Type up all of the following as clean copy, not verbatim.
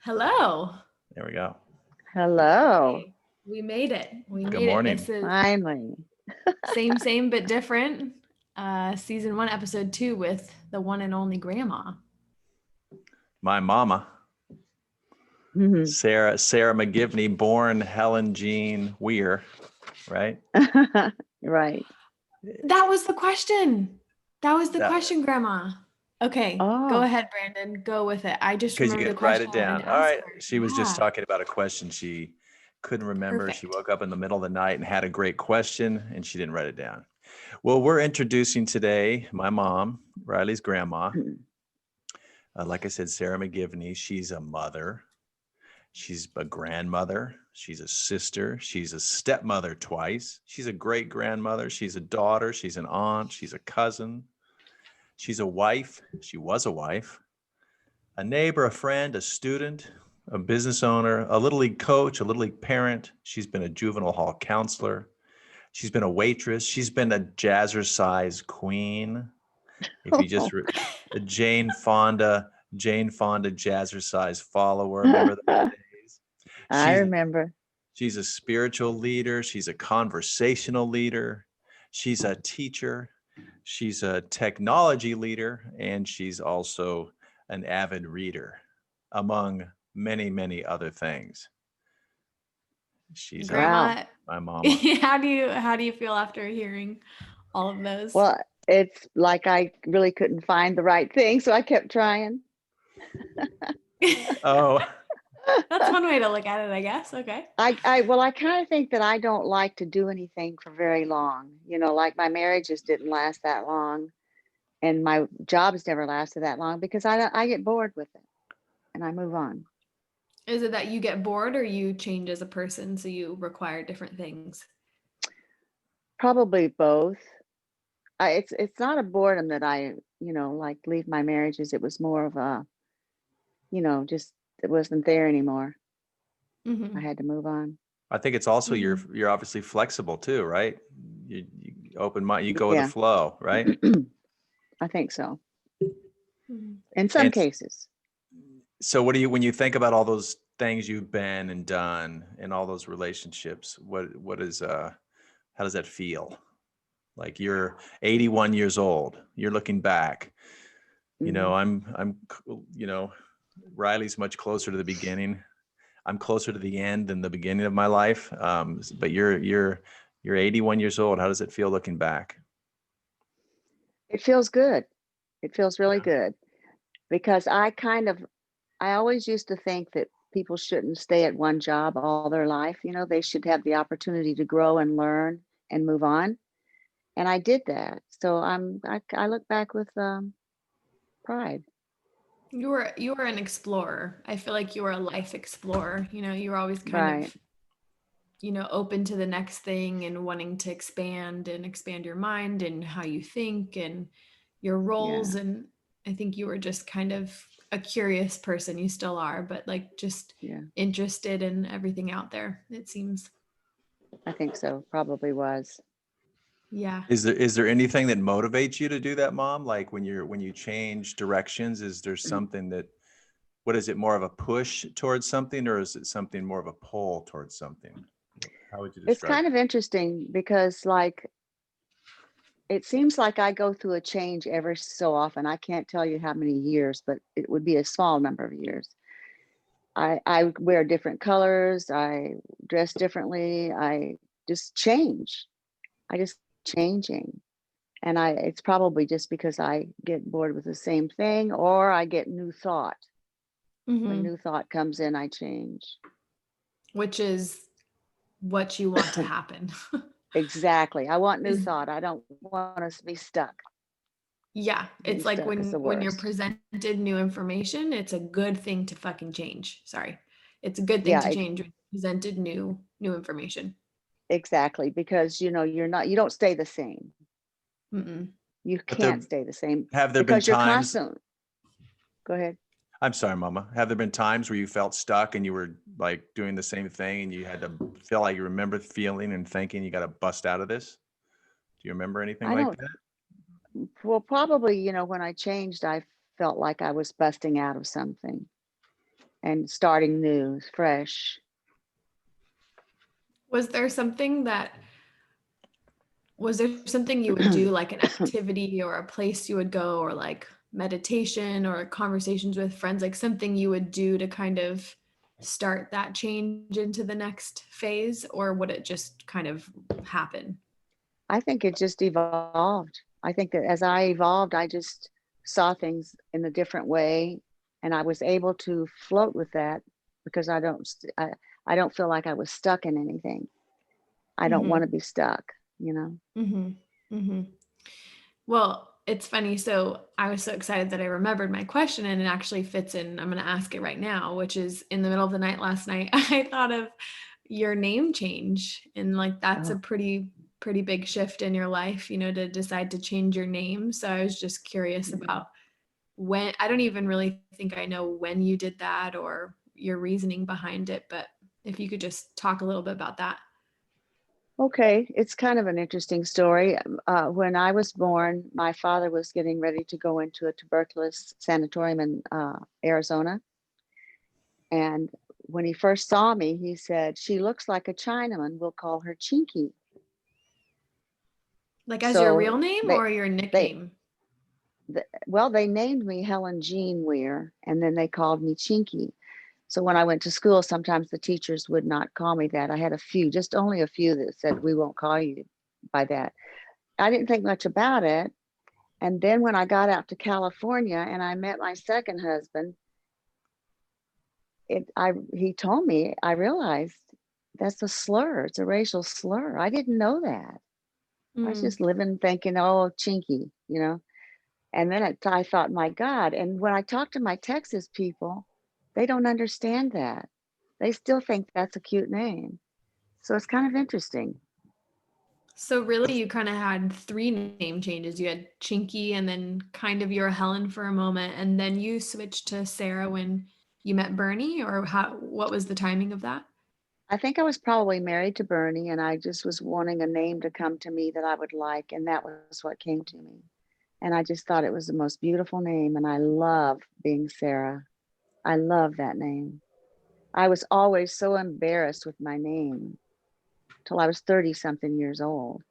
Hello. There we go. Hello. Hey, we made it. We Good made it. morning. This is Finally. same, but different. Season 1, episode 2 with the one and only grandma. My mama, Mhm. Sarah McGivney, born Helen Jean Weir, right? Right. That was the question. That was the That- question, grandma. Okay, go Oh. ahead, Brandon. Go with it. I just Because you remember the can write question it I wanted down. to All ask right. her. She was just Yeah. talking about a question she couldn't remember. She Perfect. woke up in the middle of the night and had a great question and she didn't write it down. Well, we're introducing today my mom, Riley's grandma. Like I said, Sarah McGivney. She's a mother. She's a grandmother. She's a sister. She's a stepmother twice. She's a great grandmother. She's a daughter. She's an aunt. She's a cousin. She's a wife. She was a wife, a neighbor, a friend, a student, a business owner, a Little League coach, a Little League parent. She's been a juvenile hall counselor. She's been a waitress. She's been a jazzercise queen. If you just a Jane Fonda jazzercise follower, remember those days? I remember. She's a spiritual leader. She's a conversational leader. She's a teacher. She's a technology leader. And she's also an avid reader, among many, many other things. She's Grandma, my mama. how do you feel after hearing all of those? Well, it's like I really couldn't find the right thing, so I kept trying. Oh, That's one way to look at it, I guess. Okay. I kind of think that I don't like to do anything for very long. Like my marriages didn't last that long, and my jobs never lasted that long because I get bored with it, and I move on. Is it that you get bored or you change as a person, so you require different things? Probably both. It's not a boredom that I like leave my marriages. It was more of a just it wasn't there anymore. Mm-hmm. I had to move on. I think it's also Mm-hmm. you're obviously flexible too, right? You open mind, you go with the Yeah. flow, right? I think so. Mm-hmm. In some And cases. so what do you, when you think about all those things you've been and done and all those relationships, what is how does that feel? Like you're 81 years old, you're looking back, I'm Riley's much closer to the beginning. I'm closer to the end than the beginning of my life. But you're 81 years old. How does it feel looking back? It feels good. It feels really Yeah. good because I always used to think that people shouldn't stay at one job all their life. They should have the opportunity to grow and learn and move on. And I did that. So I look back with pride. You were an explorer. I feel like you were a life explorer. You were always kind Right. of, open to the next thing and wanting to expand your mind and how you think and your roles. Yeah. And I think you were just kind of a curious person. You still are, but like just Yeah. interested in everything out there, it seems. I think so. Probably was. Yeah. Is there anything that motivates you to do that, Mom? Like when you change directions, is there something that, what is it, more of a push towards something, or is it something more of a pull towards something? How would you It's describe kind of interesting because it seems like I go through a change every so often. I can't tell you how many years, but it would be a small number of years. I wear different colors. I dress differently. I just change. I just changing. And it's probably just because I get bored with the same thing or I get new thought. Mm-hmm. When new thought comes in, I change. Which is what you want to happen. Exactly. I want new thought. I don't want us to be stuck. Yeah, Being it's like stuck is the when you're worst. presented new information, it's a good thing to fucking change. Sorry. It's a good thing Yeah, to change when you're presented new information. exactly. Because you don't stay the same. Mm-mm. You But can't stay the same have there been because you're times, constant. Go ahead. I'm sorry, Mama, have there been times where you felt stuck and you were like doing the same thing and you had to feel like you remember feeling and thinking you got to bust out of this? Do you remember anything I like don't. that? Well, probably, when I changed, I felt like I was busting out of something. and starting new, fresh. Was there something you would do, like an activity or a place you would go, or like meditation or conversations with friends, like something you would do to kind of start that change into the next phase, or would it just kind of happen? I think it just evolved. I think that as I evolved, I just saw things in a different way, and I was able to float with that because I don't feel like I was stuck in anything. I don't want Mm-hmm. to be stuck, you know. Mm-hmm. Mm-hmm. Well, it's funny. So I was so excited that I remembered my question, and it actually fits in. I'm going to ask it right now, which is, in the middle of the night last night, I thought of your name change. And like, that's a Oh, pretty big shift in your life, to decide to change your name. So I was just curious mhm. about when. I don't even really think I know when you did that or your reasoning behind it, but if you could just talk a little bit about that. Okay, it's kind of an interesting story. When I was born, my father was getting ready to go into a tuberculosis sanatorium in Arizona. And when he first saw me, he said, "She looks like a Chinaman. We'll call her Chinky." Like, as your So real name they, or your they, nickname? well, they named me Helen Jean Weir, and then they called me Chinky. So when I went to school, sometimes the teachers would not call me that. I had a few, just only a few that said, "We won't call you by that." I didn't think much about it. And then when I got out to California and I met my second husband, he told me, I realized that's a slur. It's a racial slur. I didn't know that. I was Mm. just living thinking, oh, chinky, you know. And then I thought, my God. And when I talk to my Texas people, they don't understand that. They still think that's a cute name. So it's kind of interesting. So really, you kind of had three name changes. You had Chinky, and then kind of you're Helen for a moment, and then you switched to Sarah when you met Bernie, or what was the timing of that? I think I was probably married to Bernie, and I just was wanting a name to come to me that I would like. And that was what came to me. And I just thought it was the most beautiful name. And I love being Sarah. I love that name. I was always so embarrassed with my name till I was 30 something years old.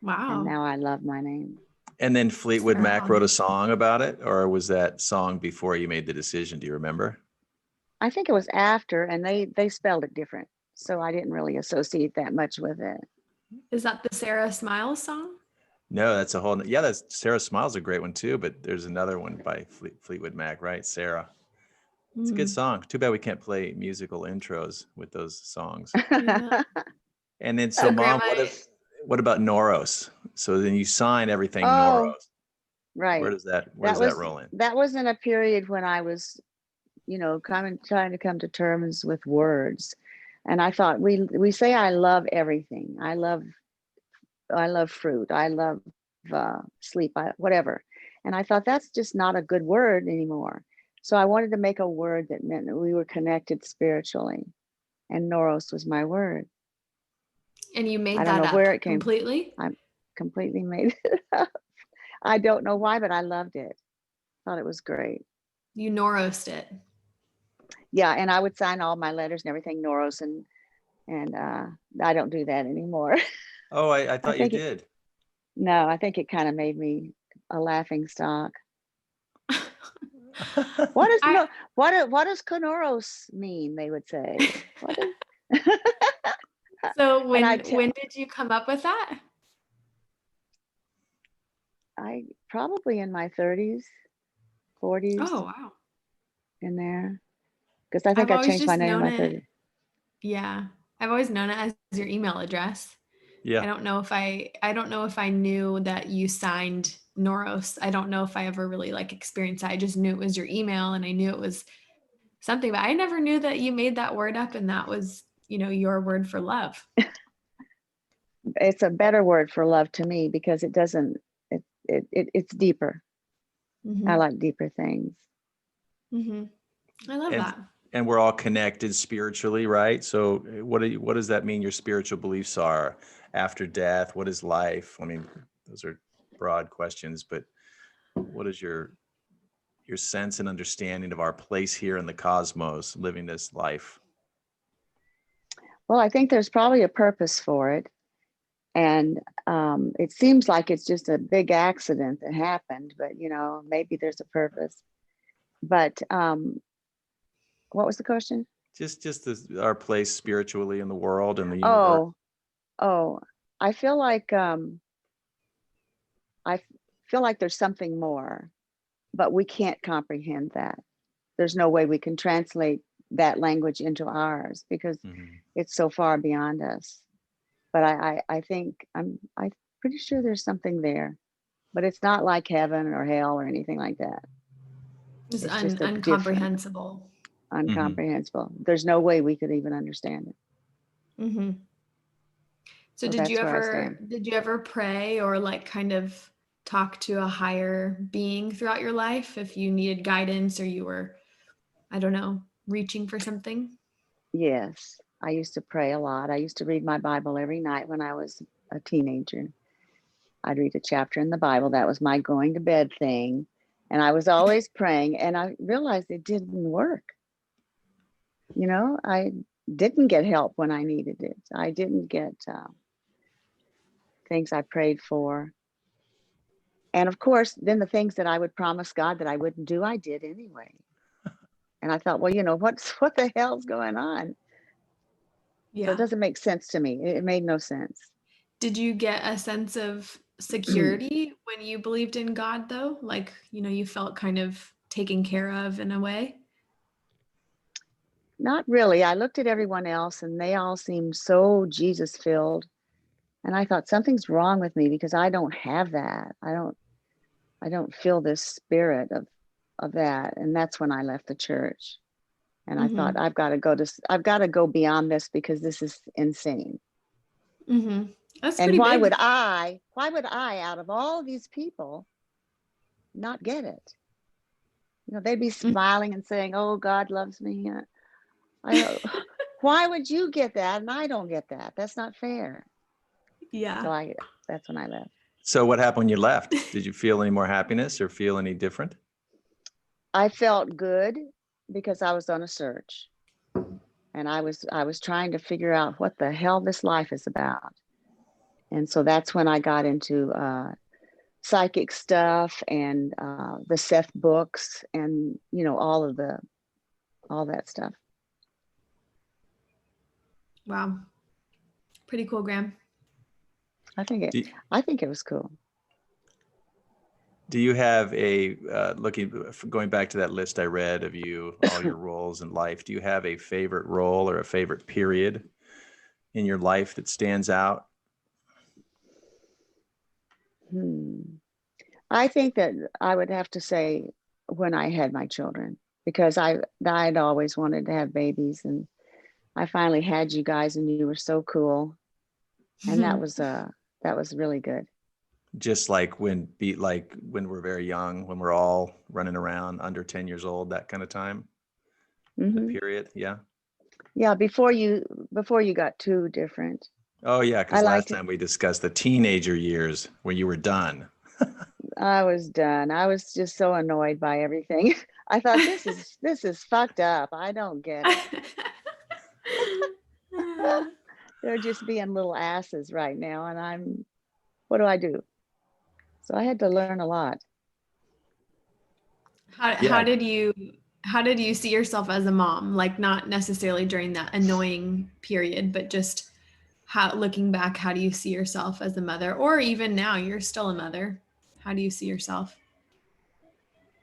And Wow. now I love my name. And then Fleetwood Sarah Mac wrote Helen. a song about it, or was that song before you made the decision? Do you remember? I think it was after, and they spelled it different. So I didn't really associate that much with it. Is that the Sarah Smiles song? No, that's a whole. Yeah, that's Sarah Smiles, a great one too. But there's another one by Fleetwood Mac, right? Sarah. It's a good Mm. song. Too bad we can't play musical intros with those songs. Yeah. And then, so So Mom, Grandma, what about Noros? So then you sign everything Oh, Noros. right. Where does that roll in? That was in a period when I was, trying to come to terms with words. And I thought we say I love everything. I love fruit. I love sleep. Whatever. And I thought that's just not a good word anymore. So I wanted to make a word that meant that we were connected spiritually. And Noros was my word. and you I made don't that know up where it came. completely? I completely made it up. I don't know why, but I loved it. Thought it was great. You Norosed it. Yeah, and I would sign all my letters and everything Noros, and I don't do that anymore. Oh, I I thought you think it did. no, I think it kind of made me a laughing stock. What is I no what does Conoros mean? They would say. What is So and when did you come up with that? I probably in my 30s, 40s Oh, wow. in there. Because I think I've I always changed my just name in known my it. 30s. Yeah. I've always known it as your email address. Yeah. I don't know if I knew that you signed Noros. I don't know if I ever really like experienced that. I just knew it was your email, and I knew it was something, but I never knew that you made that word up and that was, your word for love. It's a better word for love to me because it doesn't it's deeper. I Hmm. like deeper things. Hmm. I love and that. and we're all connected spiritually, right? So what does that mean your spiritual beliefs are after death? What is life? I mean, those are broad questions, but what is your your sense and understanding of our place here in the cosmos, living this life? Well, I think there's probably a purpose for it. And it seems like it's just a big accident that happened, but maybe there's a purpose. But what was the question? Just our place spiritually in the world and the universe. Oh, I feel like there's something more, but we can't comprehend that. There's no way we can translate that language into ours because it's so far beyond us. But I think I'm pretty sure there's something there, but it's not like heaven or hell or anything like that. It's just a incomprehensible. Incomprehensible. There's no way we could even understand it. Mm-hmm. So did you ever pray or like kind of talk to a higher being throughout your life if you needed guidance or you were, I don't know, reaching for something? Yes, I used to pray a lot. I used to read my Bible every night when I was a teenager. I'd read a chapter in the Bible. That was my going to bed thing. And I was always praying, and I realized it didn't work. I didn't get help when I needed it. I didn't get things I prayed for. And of course, then the things that I would promise God that I wouldn't do, I did anyway. And I thought, well, what the hell's going on? Yeah. So it doesn't make sense to me. It made no sense. Did you get a sense of security when you believed in God, though? Like, you felt kind of taken care of in a way? Not really. I looked at everyone else and they all seemed so Jesus filled. And I thought something's wrong with me because I don't have that. I don't feel this spirit of that. And that's when I left the church. And I thought, I've got to go beyond this because this is insane. Mm-hmm. That's and pretty why big. would I, out of all these people, not get it? They'd be smiling and saying, oh, God loves me. Why would you get that? And I don't get that. That's not fair. Yeah. So that's when I left. So what happened when you left? Did you feel any more happiness or feel any different? I felt good because I was on a search. And I was trying to figure out what the hell this life is about. And so that's when I got into psychic stuff and the Seth books and, all that stuff. Wow. Pretty cool, Graham. I think it was cool. Do you have going back to that list I read of all your roles in life, do you have a favorite role or a favorite period in your life that stands out? I think that I would have to say when I had my children, because I'd always wanted to have babies, and I finally had you guys, and you were so cool, and that was really good. Just like when we're very young, when we're all running around under 10 years old, that kind of time, the period. Yeah. Yeah. Before you got too different. Oh yeah. Cause last time we discussed the teenager years where you were done. I was done. I was just so annoyed by everything. I thought this is fucked up. I don't get it. They're just being little asses right now. And what do I do? So I had to learn a lot. How did you see yourself as a mom? Like not necessarily during that annoying period, but just looking back, how do you see yourself as a mother? Or even now, you're still a mother. How do you see yourself?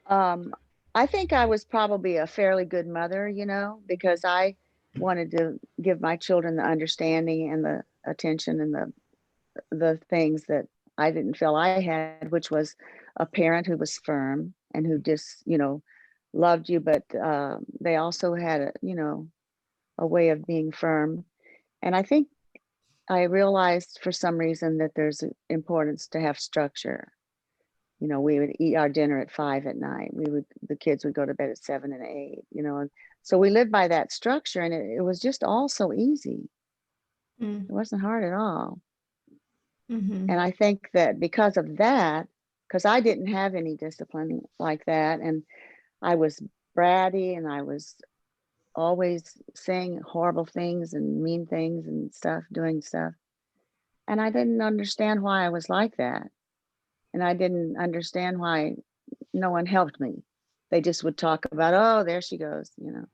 I think I was probably a fairly good mother, because I wanted to give my children the understanding and the attention and the things that I didn't feel I had, which was a parent who was firm and who just, loved you, but they also had a way of being firm. And I think I realized for some reason that there's importance to have structure. We would eat our dinner at 5 at night. The kids would go to bed at 7 and 8, and so we lived by that structure, and it was just all so easy. It wasn't hard at all. And I think that because of that, because I didn't have any discipline like that, and I was bratty, and I was always saying horrible things and mean things and stuff, doing stuff. And I didn't understand why I was like that. And I didn't understand why no one helped me. They just would talk about, oh, there she goes, you know.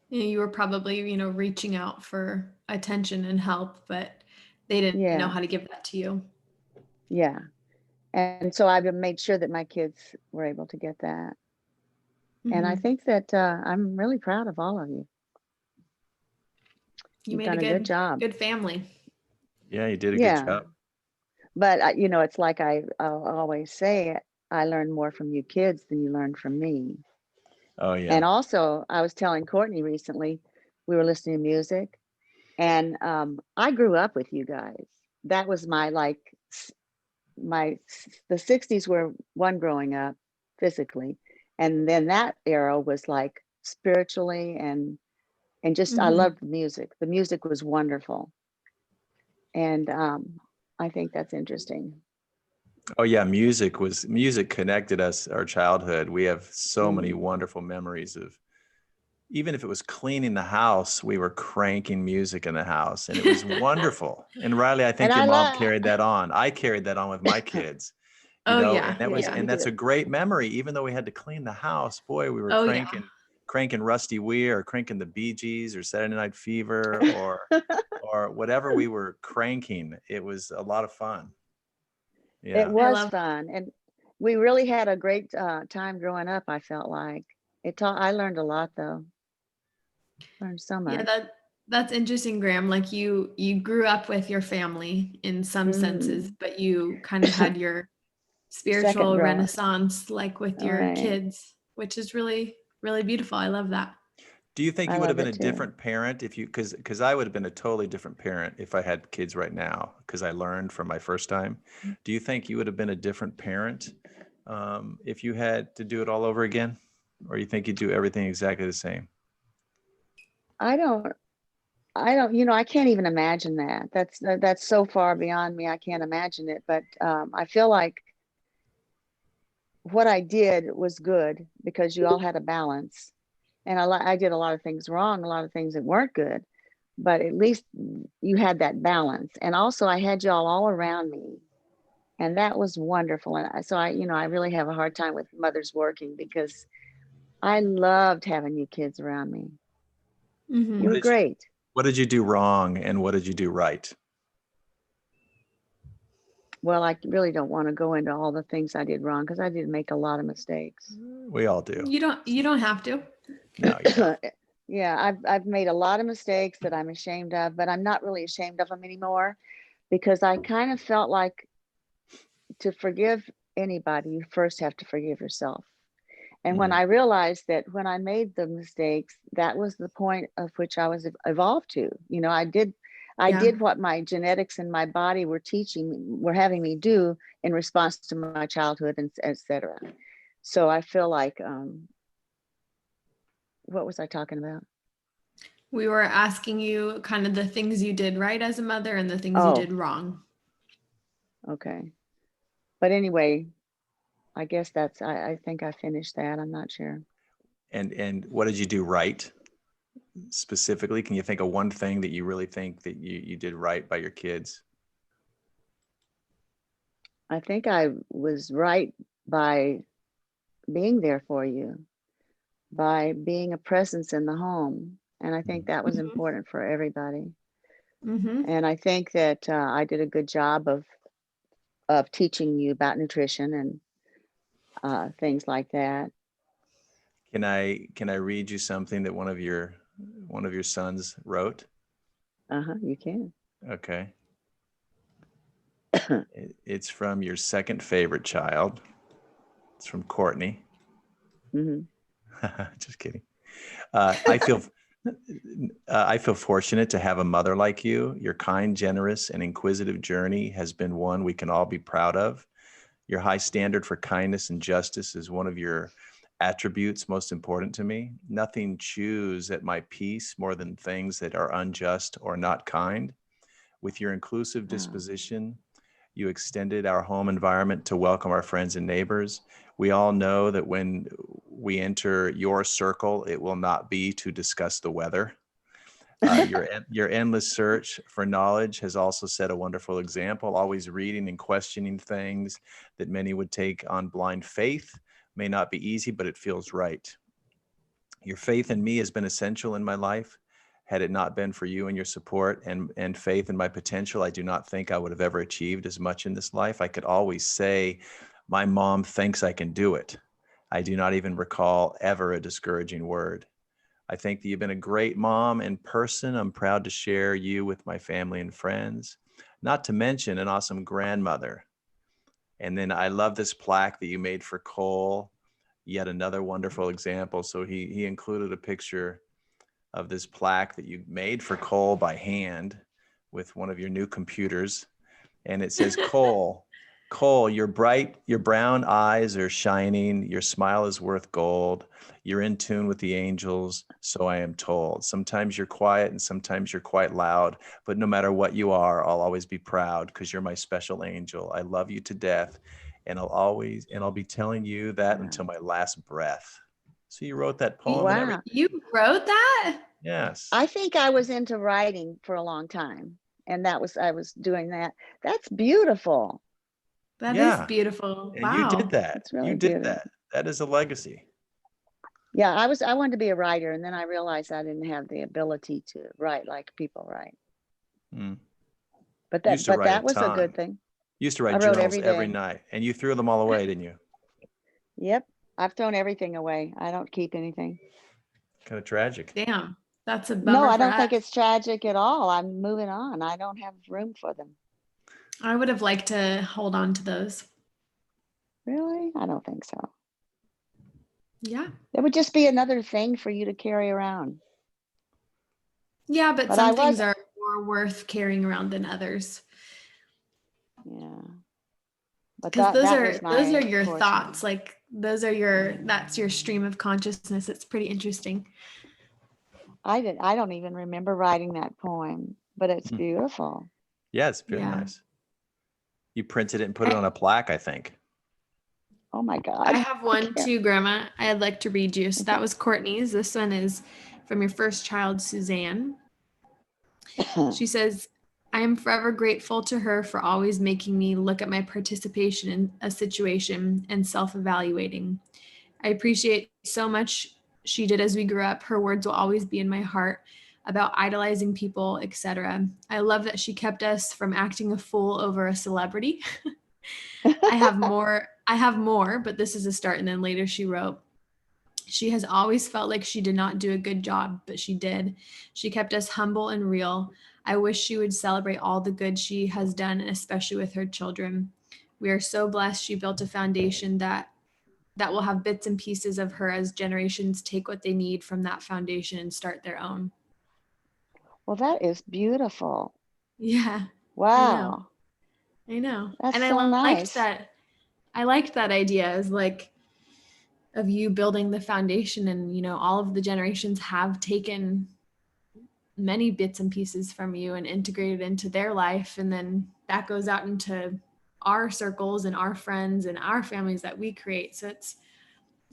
You were probably, reaching out for attention and help, but they didn't know Yeah, how to give that to you. yeah. And so I've made sure that my kids were able to get that. And I Mhm. think that I'm really proud of all of you. You You've made a done a good job. good family. Yeah, you did a good Yeah. job. But you know, it's like I'll always say, I learned more from you kids than you learned from me. Oh yeah. And also, I was telling Courtney recently, we were listening to music, and I grew up with you guys. That was my the 60s were one growing up physically, and then that era was like spiritually, and just I Mhm. loved the music. The music was wonderful, and I think that's interesting. Oh yeah, music connected us, our childhood. We have so many Mm. wonderful memories of, even if it was cleaning the house, we were cranking music in the house, and it was wonderful. And Riley, I And think your I mom love, carried that on. I carried that on with my kids, Oh and yeah. yeah, Yeah. you that's a did. great memory. Even though we had to clean the house, boy, we were Oh yeah. cranking Rusty Weir, or cranking the Bee Gees, or Saturday Night Fever, or whatever we were cranking. It was a lot of fun. It Yeah. I was love fun, and we really had a great time growing up. I felt like I learned a lot, though. Learned so Yeah, much. that's interesting, Graham. Like you grew up with your family in some senses, Mm. but you kind of had your Second spiritual growing. renaissance like with All your right. kids, which is really, really beautiful. I love that. Do you think I you would have love been it a too. different parent if you, because I would have been a totally different parent if I had kids right now, because I learned from my first time. Do you think you would have been a different parent if you had to do it all over again? Or you think you'd do everything exactly the same? I don't. I don't. You know, I can't even imagine that. That's so far beyond me. I can't imagine it. But I feel like what I did was good because you all had a balance, and I did a lot of things wrong, a lot of things that weren't good. But at least you had that balance, and also I had y'all all around me, and that was wonderful. And so you know, I really have a hard time with mothers working because I loved having you kids around me. You What Hmm. were did you great. what did you do wrong, and what did you do right? Well, I really don't want to go into all the things I did wrong because I did make a lot of mistakes. We all do. You don't have to. No, you don't. Yeah, I've made a lot of mistakes that I'm ashamed of, but I'm not really ashamed of them anymore because I kind of felt like to forgive anybody, you first have to forgive yourself. And when Mhm. I realized that when I made the mistakes, that was the point of which I was evolved to. You know, I Yeah. did what my genetics and my body were having me do in response to my childhood, and etc. So I feel like, what was I talking about? We were asking you kind of the things you did right as a mother and the things you Oh, did wrong. okay. But anyway, I guess I think I finished that. I'm not sure. And what did you do right specifically? Can you think of one thing that you really think that you did right by your kids? I think I was right by being there for you, by being a presence in the home. And I think that was Hmm. important for everybody. Hmm. And I think that I did a good job of teaching you about nutrition and things like that. Can I read you something that one of your sons wrote? You can. Okay. It's from your second favorite child. It's from Courtney. Hmm. Just kidding. Uh, I feel I feel fortunate to have a mother like you. Your kind, generous, and inquisitive journey has been one we can all be proud of. Your high standard for kindness and justice is one of your attributes most important to me. Nothing chews at my peace more than things that are unjust or not kind. With your inclusive Oh, disposition, you extended our home environment to welcome our friends and neighbors. We all know that we enter your circle, it will not be to discuss the weather. Your endless search for knowledge has also set a wonderful example, always reading and questioning things that many would take on blind faith. May not be easy, but it feels right. Your faith in me has been essential in my life. Had it not been for you and your support and faith in my potential, I do not think I would have ever achieved as much in this life. I could always say, my mom thinks I can do it. I do not even recall ever a discouraging word. I think that you've been a great mom in person. I'm proud to share you with my family and friends, not to mention an awesome grandmother. And then I love this plaque that you made for Cole, yet another wonderful example. So he included a picture of this plaque that you made for Cole by hand with one of your new computers. And it says, Cole, your brown eyes are shining. Your smile is worth gold. You're in tune with the angels, so I am told. Sometimes you're quiet and sometimes you're quite loud, but no matter what you are, I'll always be proud because you're my special angel. I love you to death, and I'll be telling you that until my last breath. So you wrote that poem and everything. Wow. You wrote that? Yes. I think I was into writing for a long time, and I was doing that. That's beautiful. That is Yeah. beautiful. And you did Wow. that. It's really You did beautiful. that. That is a legacy. Yeah, I wanted to be a writer, and then I realized I didn't have the ability to write like people write. Mm. But You used to write a that was a ton. good thing. You used to I write wrote journals every every day. night, and you threw them all away, didn't you? Yep. I've thrown everything away. I don't keep anything. Kind of tragic. Damn. That's a No, bummer I for don't think us. it's tragic at all. I'm moving on. I don't have room for them. I would have liked to hold on to those. Really? I don't think so. Yeah. It would just be another thing for you to carry around. Yeah, but But some things are more worth carrying around than others. Yeah. But Because those that are was my your fortune. thoughts. Like that's your stream of consciousness. It's pretty interesting. I don't even remember writing that poem, but it's beautiful. Yeah, it's very nice. You printed it and put it on a plaque, I think. Oh my God. I have one too, Grandma. I'd like to read you. So that was Courtney's. This one is from your first child, Suzanne. She says, I am forever grateful to her for always making me look at my participation in a situation and self-evaluating. I appreciate so much she did as we grew up. Her words will always be in my heart about idolizing people, etc. I love that she kept us from acting a fool over a celebrity. I have more, but this is a start. And then later she wrote, she has always felt like she did not do a good job, but she did. She kept us humble and real. I wish she would celebrate all the good she has done, especially with her children. We are so blessed she built a foundation that will have bits and pieces of her as generations take what they need from that foundation and start their own. Well, that is beautiful. Yeah. Wow. I know. That's And so nice. I liked that idea as like of you building the foundation, and all of the generations have taken many bits and pieces from you and integrated into their life, and then that goes out into our circles and our friends and our families that we create. So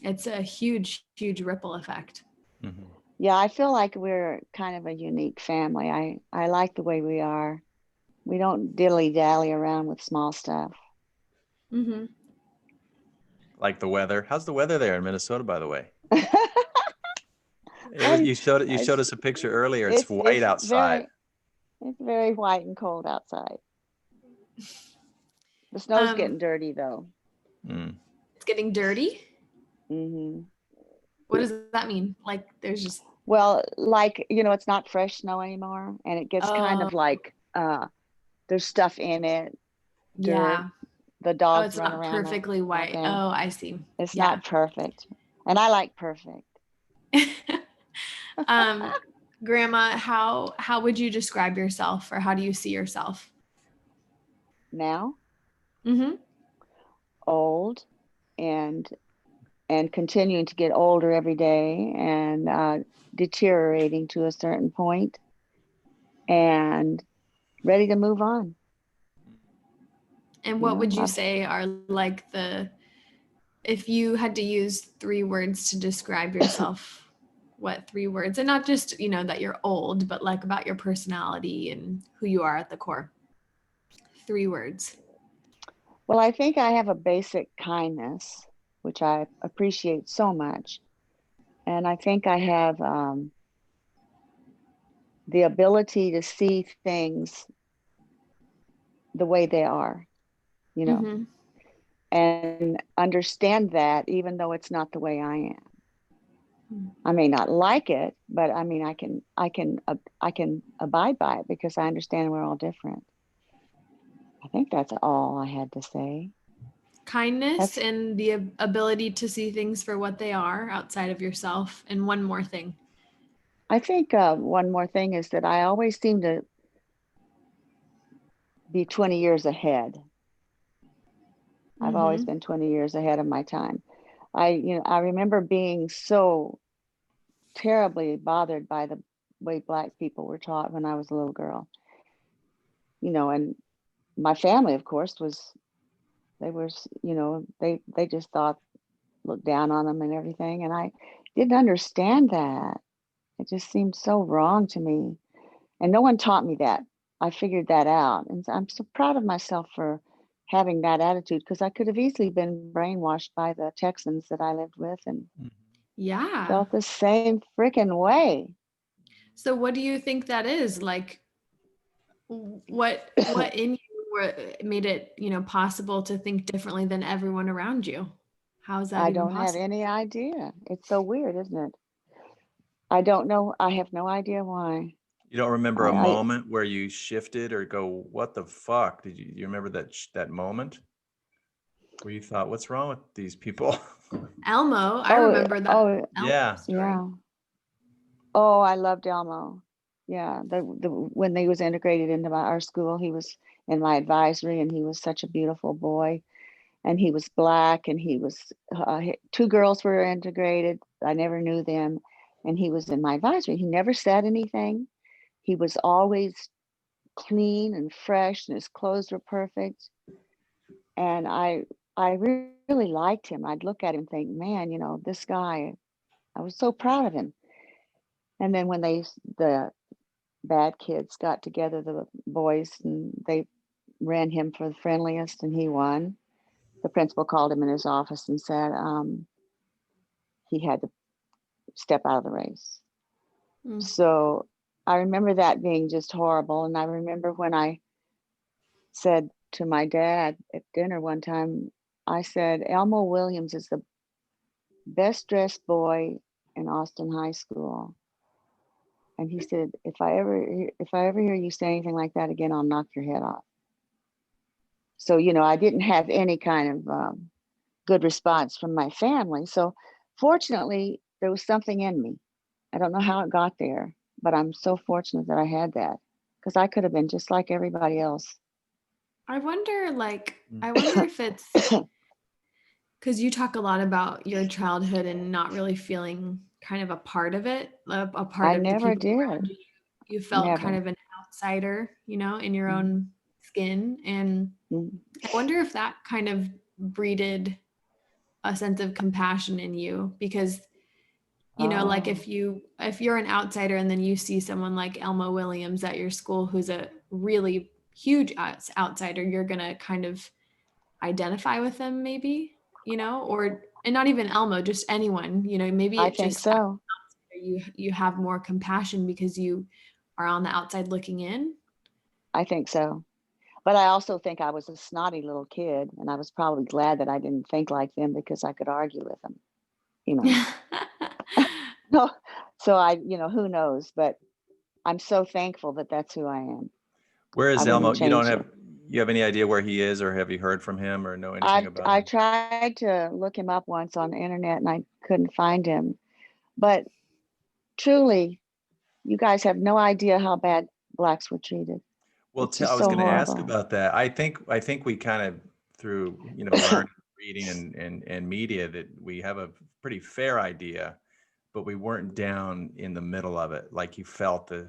it's a huge ripple effect. Mm-hmm. Yeah, I feel like we're kind of a unique family. I like the way we are. We don't dilly-dally around with small stuff. Mm-hmm. Like the weather. How's the weather there in Minnesota, by the way? Well, You showed us a picture earlier. It's white outside. It's very white and cold outside. The snow's getting dirty though. It's getting dirty? Mm-hmm. What does that mean? Like there's just like it's not fresh snow anymore, and it gets kind of like there's stuff in it. Dirt. Yeah. The dogs it's run not around. perfectly white. Oh, I see. It's not perfect, and I like perfect. Grandma, how would you describe yourself, or how do you see yourself now? Mm-hmm. Old, and continuing to get older every day, and deteriorating to a certain point, and ready to move on. And what would you say are like the if you had to use 3 words to describe yourself, what 3 words? And not just, that you're old, but like about your personality and who you are at the core. 3 words. Well, I think I have a basic kindness, which I appreciate so much. And I think I have the ability to see things the way they are, Mm-hmm. and understand that even though it's not the way I am. I may not like it, but I mean, I can abide by it because I understand we're all different. I think that's all I had to say. Kindness That's, and the ability to see things for what they are outside of yourself. And one more thing. I think one more thing is that I always seem to be 20 years ahead. I've always Mm-hmm. been 20 years ahead of my time. I remember being so terribly bothered by the way Black people were taught when I was a little girl. And my family, of course, they were, they just thought, looked down on them and everything. And I didn't understand that. It just seemed so wrong to me. And no one taught me that. I figured that out. And I'm so proud of myself for having that attitude, because I could have easily been brainwashed by the Texans that I lived with and Yeah. felt the same freaking way. So what do you think that is? Like, what in you made it, possible to think differently than everyone around you? How is that I even don't have possible? any idea. It's so weird, isn't it? I don't know. I have no idea why. You don't remember a I moment where you shifted or go, what the fuck? You remember that moment where you thought, what's wrong with these people? Elmo, I oh remember that oh Elmo Yeah. story. yeah. Oh, I loved Elmo. Yeah, the when they was integrated into our school, he was in my advisory, and he was such a beautiful boy. And he was Black, and he was 2 girls were integrated. I never knew them, and he was in my advisory. He never said anything. He was always clean and fresh, and his clothes were perfect. And I really liked him. I'd look at him and think, man, this guy. I was so proud of him. And then when the bad kids got together, the boys, and they ran him for the friendliest, and he won. The principal called him in his office and said he had to step out of the race. Mm. So I remember that being just horrible. And I remember when I said to my dad at dinner one time, I said, Elmo Williams is the best dressed boy in Austin High School. And he said, if I ever hear you say anything like that again, I'll knock your head off. So, I didn't have any kind of good response from my family. So fortunately, there was something in me. I don't know how it got there, but I'm so fortunate that I had that, because I could have been just like everybody else. I wonder if it's because you talk a lot about your childhood and not really feeling kind of a part of it, a part I of the never people around did. you. You felt kind Never. of an outsider, in your Mm, own skin. And mm. I wonder if that kind of breeded a sense of compassion in you, because like Oh, if you're an outsider and then you see someone like Elmo Williams at your school who's a really huge outsider, you're gonna kind of identify with them, maybe, or and not even Elmo, just anyone, maybe I it think just so. you have more compassion because you are on the outside looking in. I think so. But I also think I was a snotty little kid, and I was probably glad that I didn't think like them, because I could argue with them, you know. No, so who knows? But I'm so thankful that that's who I am. Where I is Elmo? wouldn't change it. You have any idea where he is, or have you heard from him or know anything about I him? tried to look him up once on the internet, and I couldn't find him. But truly, you guys have no idea how bad Blacks were treated. Well, It's I just was so going to ask horrible. about that. I think we kind of, through learning, reading, and media, that we have a pretty fair idea, but we weren't down in the middle of it. Like, you felt the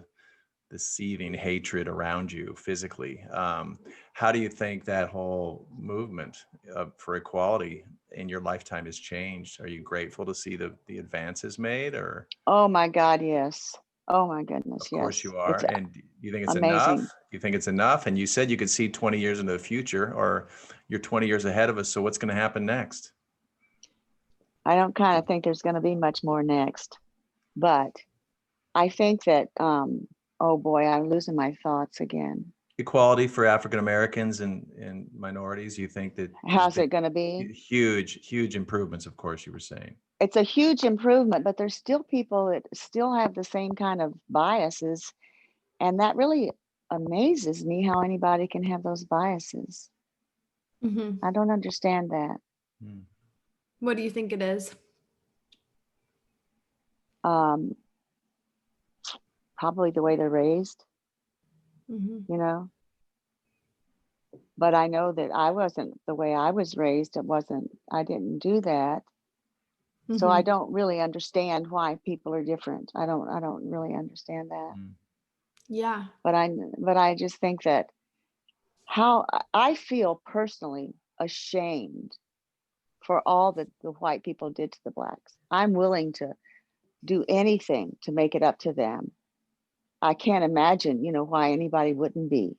seething hatred around you physically. How do you think that whole movement for equality in your lifetime has changed? Are you grateful to see the advances made, or? Oh my God, yes. Oh my goodness, Of course yes. you are. It's And you think it's amazing. enough? You think it's enough? And you said you could see 20 years into the future, or you're 20 years ahead of us. So what's going to happen next? I don't kind of think there's going to be much more next, but I think that, oh boy, I'm losing my thoughts again. Equality for African Americans and minorities. You think that there's How's been it going to be? huge improvements, of course, you were saying. It's a huge improvement, but there's still people that still have the same kind of biases. And that really amazes me how anybody can have those biases. Hmm. I don't understand that. Hmm. What do you think it is? Um, Probably the way they're raised, Hmm. you know. But I know that I wasn't the way I was raised. I didn't do that. So I Hmm. don't really understand why people are different. I don't really understand that. Hmm. Yeah. But I just think that how I feel personally ashamed for all that the white people did to the blacks. I'm willing to do anything to make it up to them. I can't imagine, why anybody wouldn't be.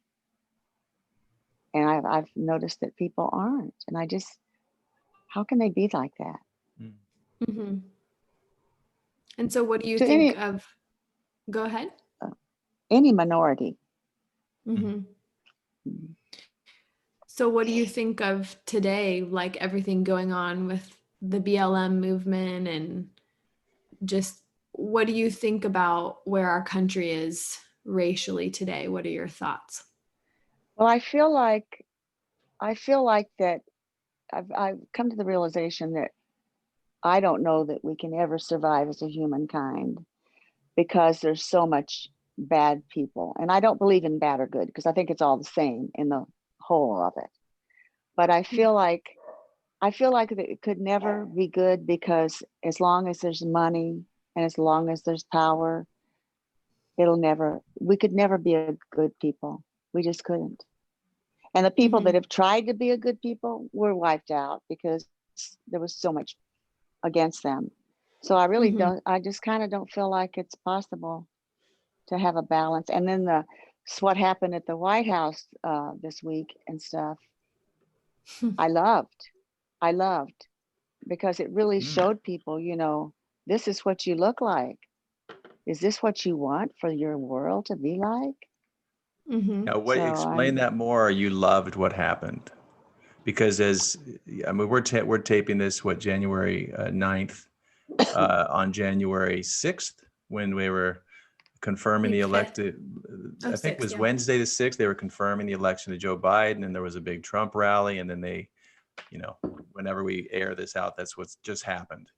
And I've noticed that people aren't. And how can they be like that? Hmm. Hmm. And so what do you To think of, go ahead. uh, any minority. Hmm. Mm. So what do you think of today, like everything going on with the BLM movement, and just what do you think about where our country is racially today? What are your thoughts? Well, I feel like that I've come to the realization that I don't know that we can ever survive as a humankind because there's so much bad people. And I don't believe in bad or good because I think it's all the same in the whole of it. But I feel like that it could never be good because as long as there's money and as long as there's power, we could never be a good people. We just couldn't. And the people Hmm. that have tried to be a good people were wiped out because there was so much against them. So Hmm. I just kind of don't feel like it's possible to have a balance. And then what happened at the White House this week and stuff, I loved. I loved because it really Hmm. showed people, this is what you look like. Is this what you want for your world to be like? Hmm. Now, So explain that more. You loved what happened, because we're taping this January 9th, on January 6th when we were confirming Like the fifth. elected. Oh, I think it sixth, was yeah. Wednesday the 6th. They were confirming the election of Joe Biden, and there was a big Trump rally, and then whenever we air this out, that's what's just happened.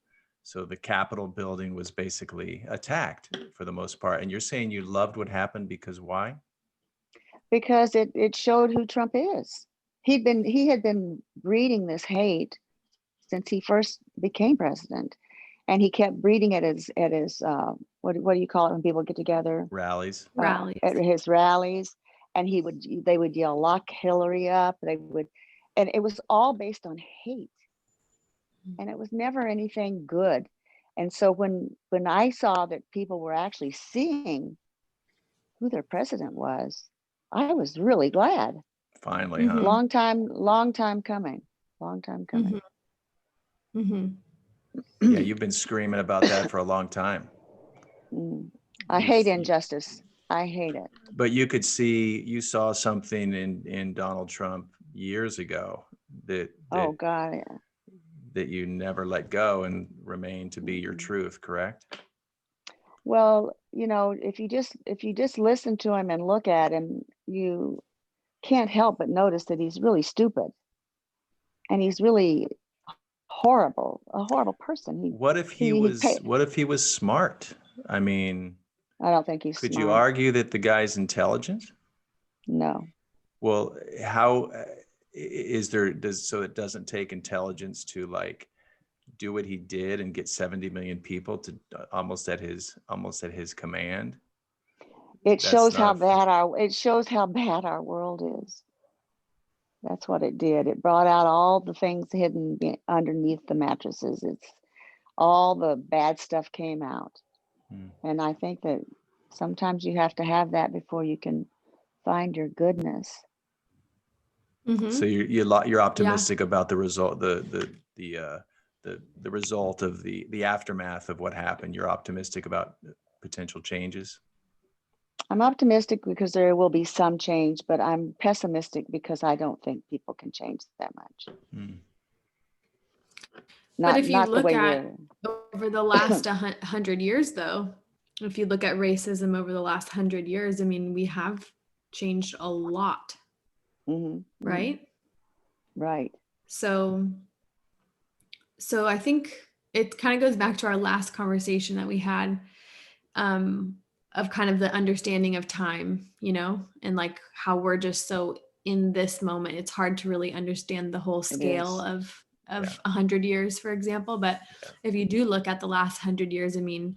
So the Capitol building was basically attacked for the most part. And you're saying you loved what happened because why? because it showed who Trump is. He had been breeding this hate since he first became president, and he kept breeding it at his what do you call it when people get together, Rallies. at Rallies. his rallies, and they would yell lock Hillary up. And it was all based on hate, and it was never anything good. And so when I saw that people were actually seeing who their president was, I was really glad. Finally, huh? Hmm. Long time coming. Long time Hmm. coming. Hmm. Yeah, you've been screaming about that for a long time. Mm. I You, hate you injustice. I hate it. but you saw something in Donald Trump years ago that Oh that God. Yeah. that you never let go and remain to be your Mm. truth, correct? Well, if you just listen to him and look at him, you can't help but notice that he's really stupid and he's really a horrible person. He What if he was smart? I mean, I don't think he's could you smart. argue that the guy's intelligent? No. Well, how is there does so it doesn't take intelligence to like do what he did and get 70 million people to almost at his command? It That's shows not how a bad our world is. That's what it did. It brought out all the things hidden underneath the mattresses. It's all the bad stuff came out. Mm. And I think that sometimes you have to have that before you can find your goodness. So you're optimistic about the result, the result of the aftermath of what happened. You're optimistic about potential changes. I'm optimistic because there will be some change, but I'm pessimistic because I don't think people can change that much. Mm. But if you Not the look way at over the last 100 years, though, if you look at racism over the last 100 years, I mean, we have changed a lot, right? Right. So I think it kind of goes back to our last conversation that we had, of kind of the understanding of time, you know, and like how we're just so in this moment. It's hard to really understand the whole scale of 100 years, for example. But if you do look at the last 100 years, I mean,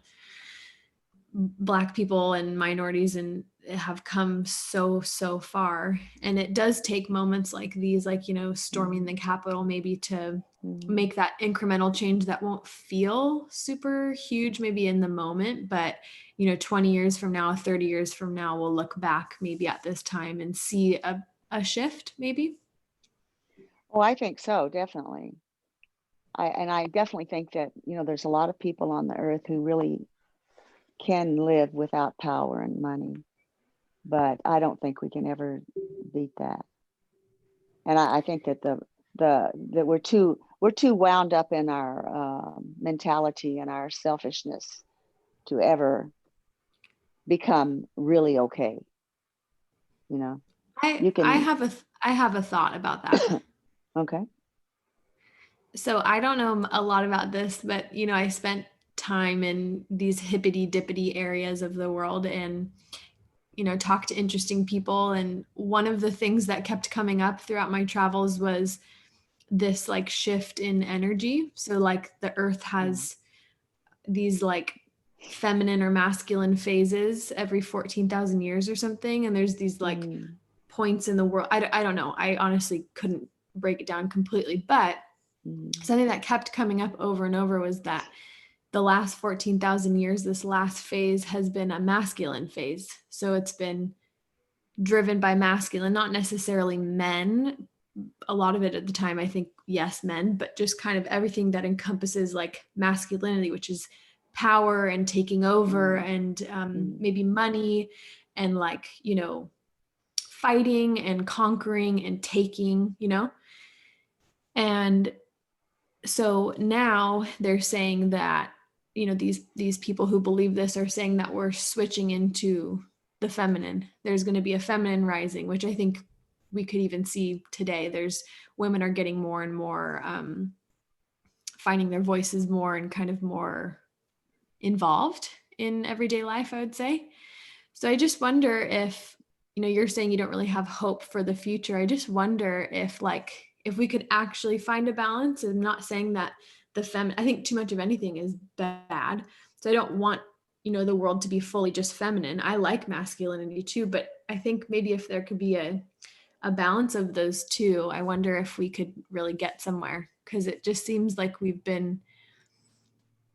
Black people and minorities and have come so far, and it does take moments like these, like, you know, storming the Capitol, maybe to make that incremental change that won't feel super huge maybe in the moment, but you know, 20 years from now, 30 years from now, we'll look back maybe at this time and see a shift maybe. Oh, I think so, definitely. I definitely think that, you know, there's a lot of people on the earth who really can live without power and money, but I don't think we can ever beat that. And I think that that we're too wound up in our mentality and our selfishness to ever become really okay. You know, I have a thought about that. Okay. So I don't know a lot about this, but you know, I spent time in these hippity dippity areas of the world and, you know, talked to interesting people. And one of the things that kept coming up throughout my travels was this like shift in energy. So like the earth has these like feminine or masculine phases every 14,000 years or something. And there's these like points in the world. I don't know. I honestly couldn't break it down completely, but something that kept coming up over and over was that the last 14,000 years, this last phase has been a masculine phase. So it's been driven by masculine, not necessarily men. A lot of it at the time, I think, yes, men, but just kind of everything that encompasses like masculinity, which is power and taking over and maybe money and like, you know, fighting and conquering and taking, you know. And so now they're saying that, you know, these people who believe this are saying that we're switching into the feminine. There's going to be a feminine rising, which I think we could even see today. There's women are getting more and more, finding their voices more and kind of more involved in everyday life, I would say. So I just wonder if, you know, you're saying you don't really have hope for the future. I just wonder if like, if we could actually find a balance. I'm not saying that I think too much of anything is bad. So I don't want, you know, the world to be fully just feminine. I like masculinity too, but I think maybe if there could be a balance of those two, I wonder if we could really get somewhere, because it just seems like we've been,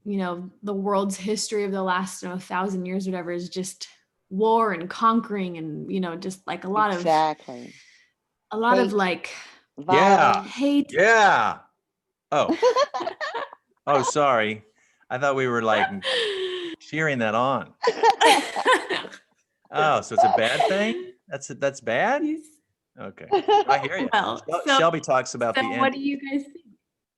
you know, the world's history of the last 1,000 years, whatever, is just war and conquering and, you know, just like a lot of like violence. Hate. Yeah. Oh, sorry. I thought we were like cheering that on. Oh, so it's a bad thing? That's bad? Okay. I hear you. Well, Shelby talks about the end. What do you guys think?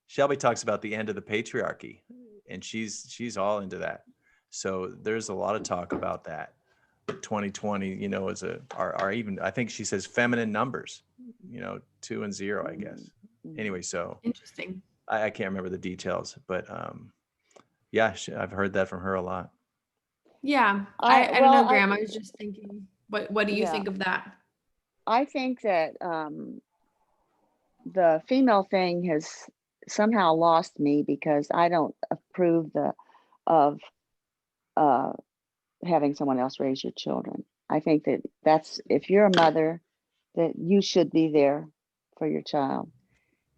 Shelby talks about the end of the patriarchy, and she's all into that. So there's a lot of talk about that. 2020, you know, are even, I think she says feminine numbers, you know, 2 and 0, I guess. Anyway, so interesting. I can't remember the details, but yeah, I've heard that from her a lot. Yeah, I don't know, Graham. I was just thinking, what do you think of that? I think that the female thing has somehow lost me because I don't approve of having someone else raise your children. I think that's if you're a mother, that you should be there for your child.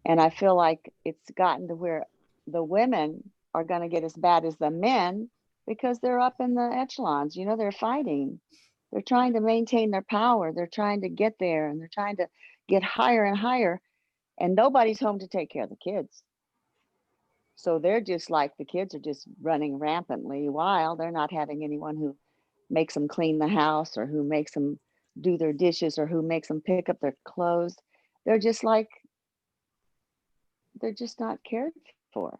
And I feel like it's gotten to where the women are going to get as bad as the men because they're up in the echelons. You know, they're fighting. They're trying to maintain their power. They're trying to get there, and they're trying to get higher and higher. And nobody's home to take care of the kids. So they're just like, the kids are just running rampantly while they're not having anyone who makes them clean the house, or who makes them do their dishes, or who makes them pick up their clothes. They're just like, they're just not cared for.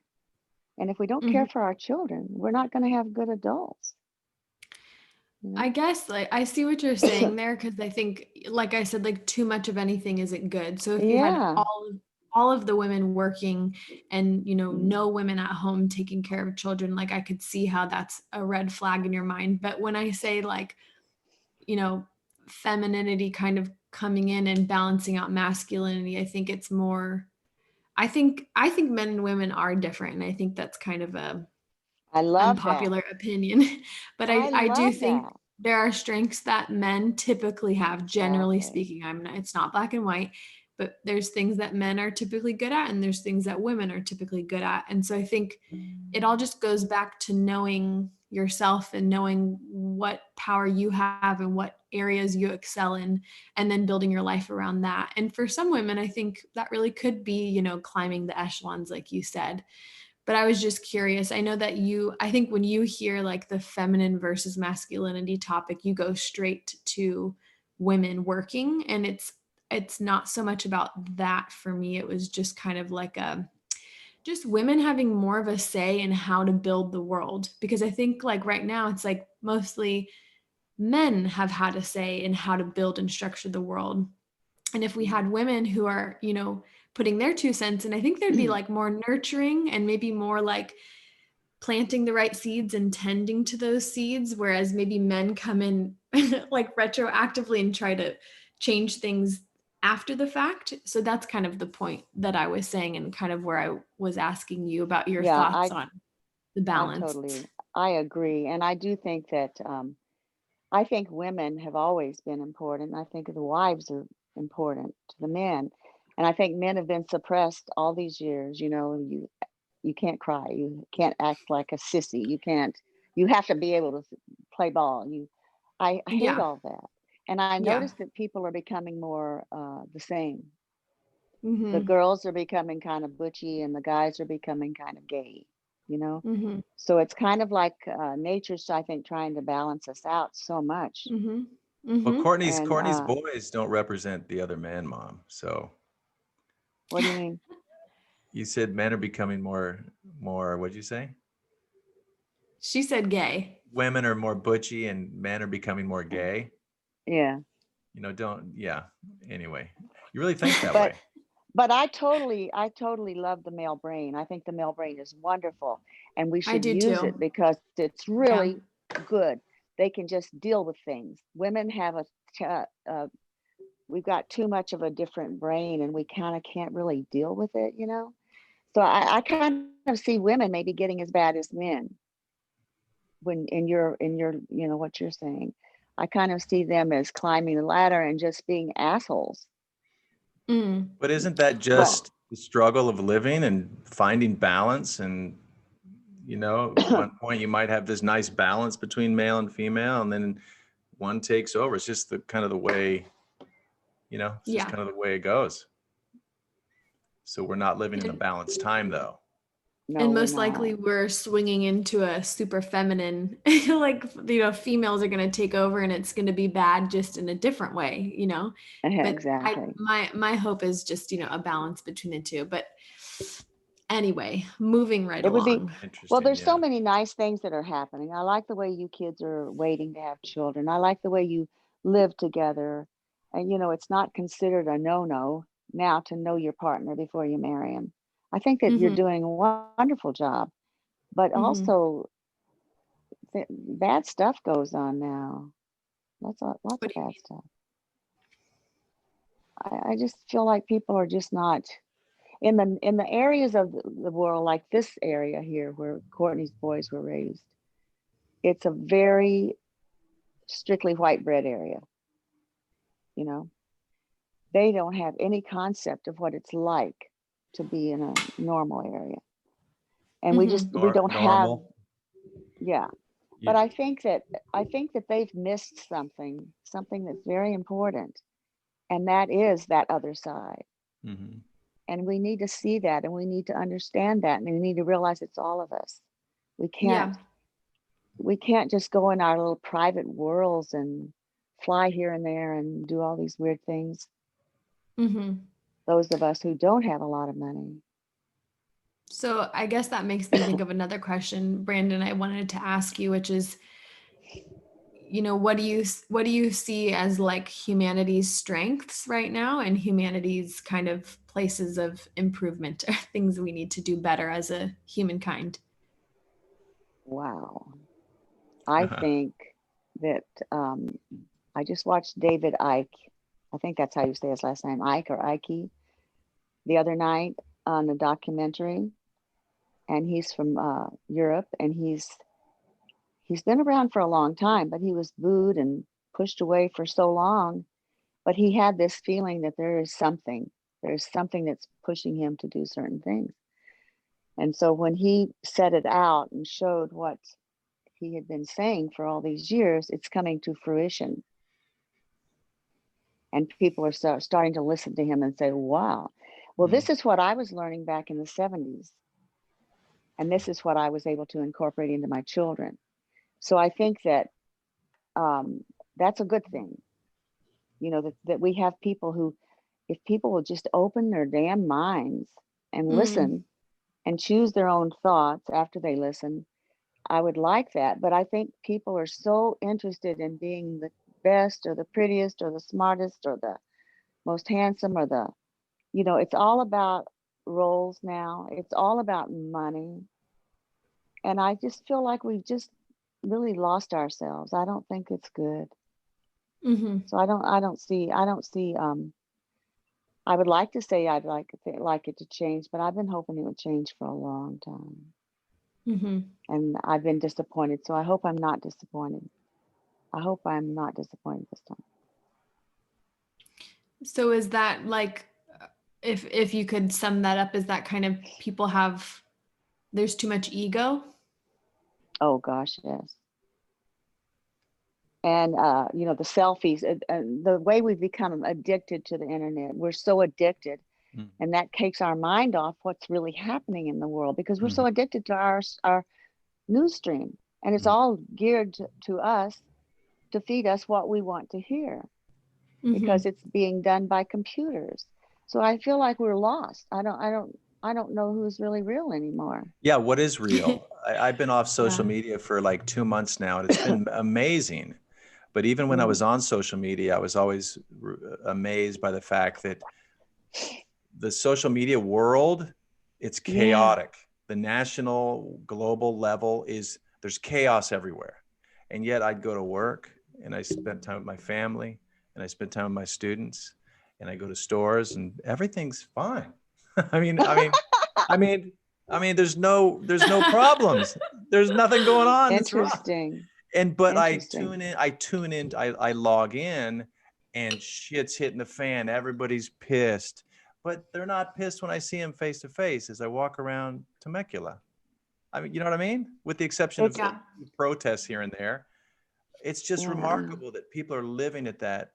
And if we don't care for our children, we're not going to have good adults. You know? I guess like I see what you're saying there, because I think, like I said, like too much of anything isn't good. So if you had Yeah. all of the women working and no women at home taking care of children, like I could see how that's a red flag in your mind. But when I say like, femininity kind of coming in and balancing out masculinity, I think it's more, I think men and women are different. And I think that's kind of a I love that. unpopular opinion, but I do love think that. there are strengths that men typically have, generally Exactly. speaking. It's not black and white, but there's things that men are typically good at, and there's things that women are typically good at. And so I think it all just goes back to knowing yourself and knowing what power you have and what areas you excel in, and then building your life around that. And for some women, I think that really could be, climbing the echelons, like you said. But I was just curious. I know that I think when you hear like the feminine versus masculinity topic, you go straight to women working, and it's not so much about that for me. It was just kind of like just women having more of a say in how to build the world. Because I think like right now it's like mostly men have had a say in how to build and structure the world. And if we had women who are, putting their 2 cents in, I think there'd be like more nurturing and maybe more like planting the right seeds and tending to those seeds. Whereas maybe men come in like retroactively and try to change things after the fact. So that's kind of the point that I was saying, and kind of where I was asking you about your Yeah, thoughts on the balance. I agree. And I do think that, I think women have always been important. I think the wives are important to the men. And I think men have been suppressed all these years. You can't cry. You can't act like a sissy. You have to be able to play ball. I hate Yeah. all that. And I Yeah. noticed that people are becoming more the same. The Mm-hmm. girls are becoming kind of butchy, and the guys are becoming kind of gay, you know? Mm-hmm. So it's kind of like nature's, I think, trying to balance us out so much. Mm-hmm. Well, Mm-hmm. And Courtney's boys don't represent the other man, Mom. So what do you mean? you said men are becoming more, what'd you say? She said gay. Women are more butchy and men are becoming more gay. Yeah. Yeah. Anyway, you really think that But way. but I totally love the male brain. I think the male brain is wonderful, and we I should do use too. it because it's Yeah. really good. They can just deal with things. Women have we've got too much of a different brain, and we kind of can't really deal with it. So I kind of see women maybe getting as bad as men when in your what you're saying. I kind of see them as climbing the ladder and just being assholes. Mm. But isn't that Well, just the struggle of living and finding balance? And, at one point you might have this nice balance between male and female, and then one takes over. It's just the kind of the way, it's just yeah. kind of the way it goes. So we're not living in a And, balanced time, though. No, and we're most not. likely we're swinging into a super feminine, like, females are going to take over, and it's going to be bad just in a different way. But Exactly. my hope is just, a balance between the two. But anyway, moving right It would be, along. well, Interesting. there's so Yeah. many nice things that are happening. I like the way you kids are waiting to have children. I like the way you live together. And, it's not considered a no-no now to know your partner before you marry him. I think that you're Mm-hmm. doing a wonderful job, but Mm-hmm. also bad stuff goes on now. Lots What of do you bad stuff. I just feel like people are just not in the areas of the world, like this area here where Courtney's boys were raised. It's a very strictly white bread area, you know. they don't have any concept of what it's like to be in a normal area. And we don't have, Normal. yeah. You, But I think that they've missed something that's very important. And that is that other side. mhm. And we need to see that, and we need to understand that, and we need to realize it's all of us. We Yeah. can't just go in our little private worlds and fly here and there and do all these weird things. Mm-hmm. Those of us who don't have a lot of money. So I guess that makes me think of another question, Brandon, I wanted to ask you, which is, what do you see as like humanity's strengths right now and humanity's kind of places of improvement or things we need to do better as a humankind? Wow. I think that I just watched David Icke. I think that's how you say his last name, Ike or Ike, the other night on a documentary. And he's from Europe, and he's been around for a long time, but he was booed and pushed away for so long. But he had this feeling that there's something that's pushing him to do certain things. And so when he set it out and showed what he had been saying for all these years, it's coming to fruition. And people are starting to listen to him and say, wow, well, this is what I was learning back in the 70s. And this is what I was able to incorporate into my children. So I think that that's a good thing, that we have people who, if people will just open their damn minds and listen and choose their own thoughts after they listen, I would like that. But I think people are so interested in being the best or the prettiest or the smartest or the most handsome or it's all about roles now. It's all about money. And I just feel like we've just really lost ourselves. I don't think it's good. Mm-hmm. So I don't see I would like to say I'd like it to change, but I've been hoping it would change for a long time. Mm-hmm. And I've been disappointed. So I hope I'm not disappointed. I hope I'm not disappointed this time. So is that like, if you could sum that up, is that kind of people there's too much ego? Oh gosh, yes. And the selfies, the way we've become addicted to the internet, we're so addicted, and that takes our mind off what's really happening in the world, because we're so addicted to our news stream, and it's all geared to us to feed us what we want to hear, because it's being done by computers. So I feel like we're lost. I don't know who's really real anymore. Yeah, what is real? I've been off social Yeah. media for like 2 months now, and it's been amazing. But even when I was on social media, I was always amazed by the fact that the social media world, it's chaotic. The national, global level there's chaos everywhere. And yet I'd go to work and I spent time with my family and I spent time with my students and I go to stores and everything's fine. I mean, there's no problems. There's nothing going on that's wrong. Interesting. But I tune in, I log in and shit's hitting the fan. Everybody's pissed, but they're not pissed when I see them face to face as I walk around Temecula. I mean, you know what I mean? With the exception of protests here and there. It's just remarkable that people are living at that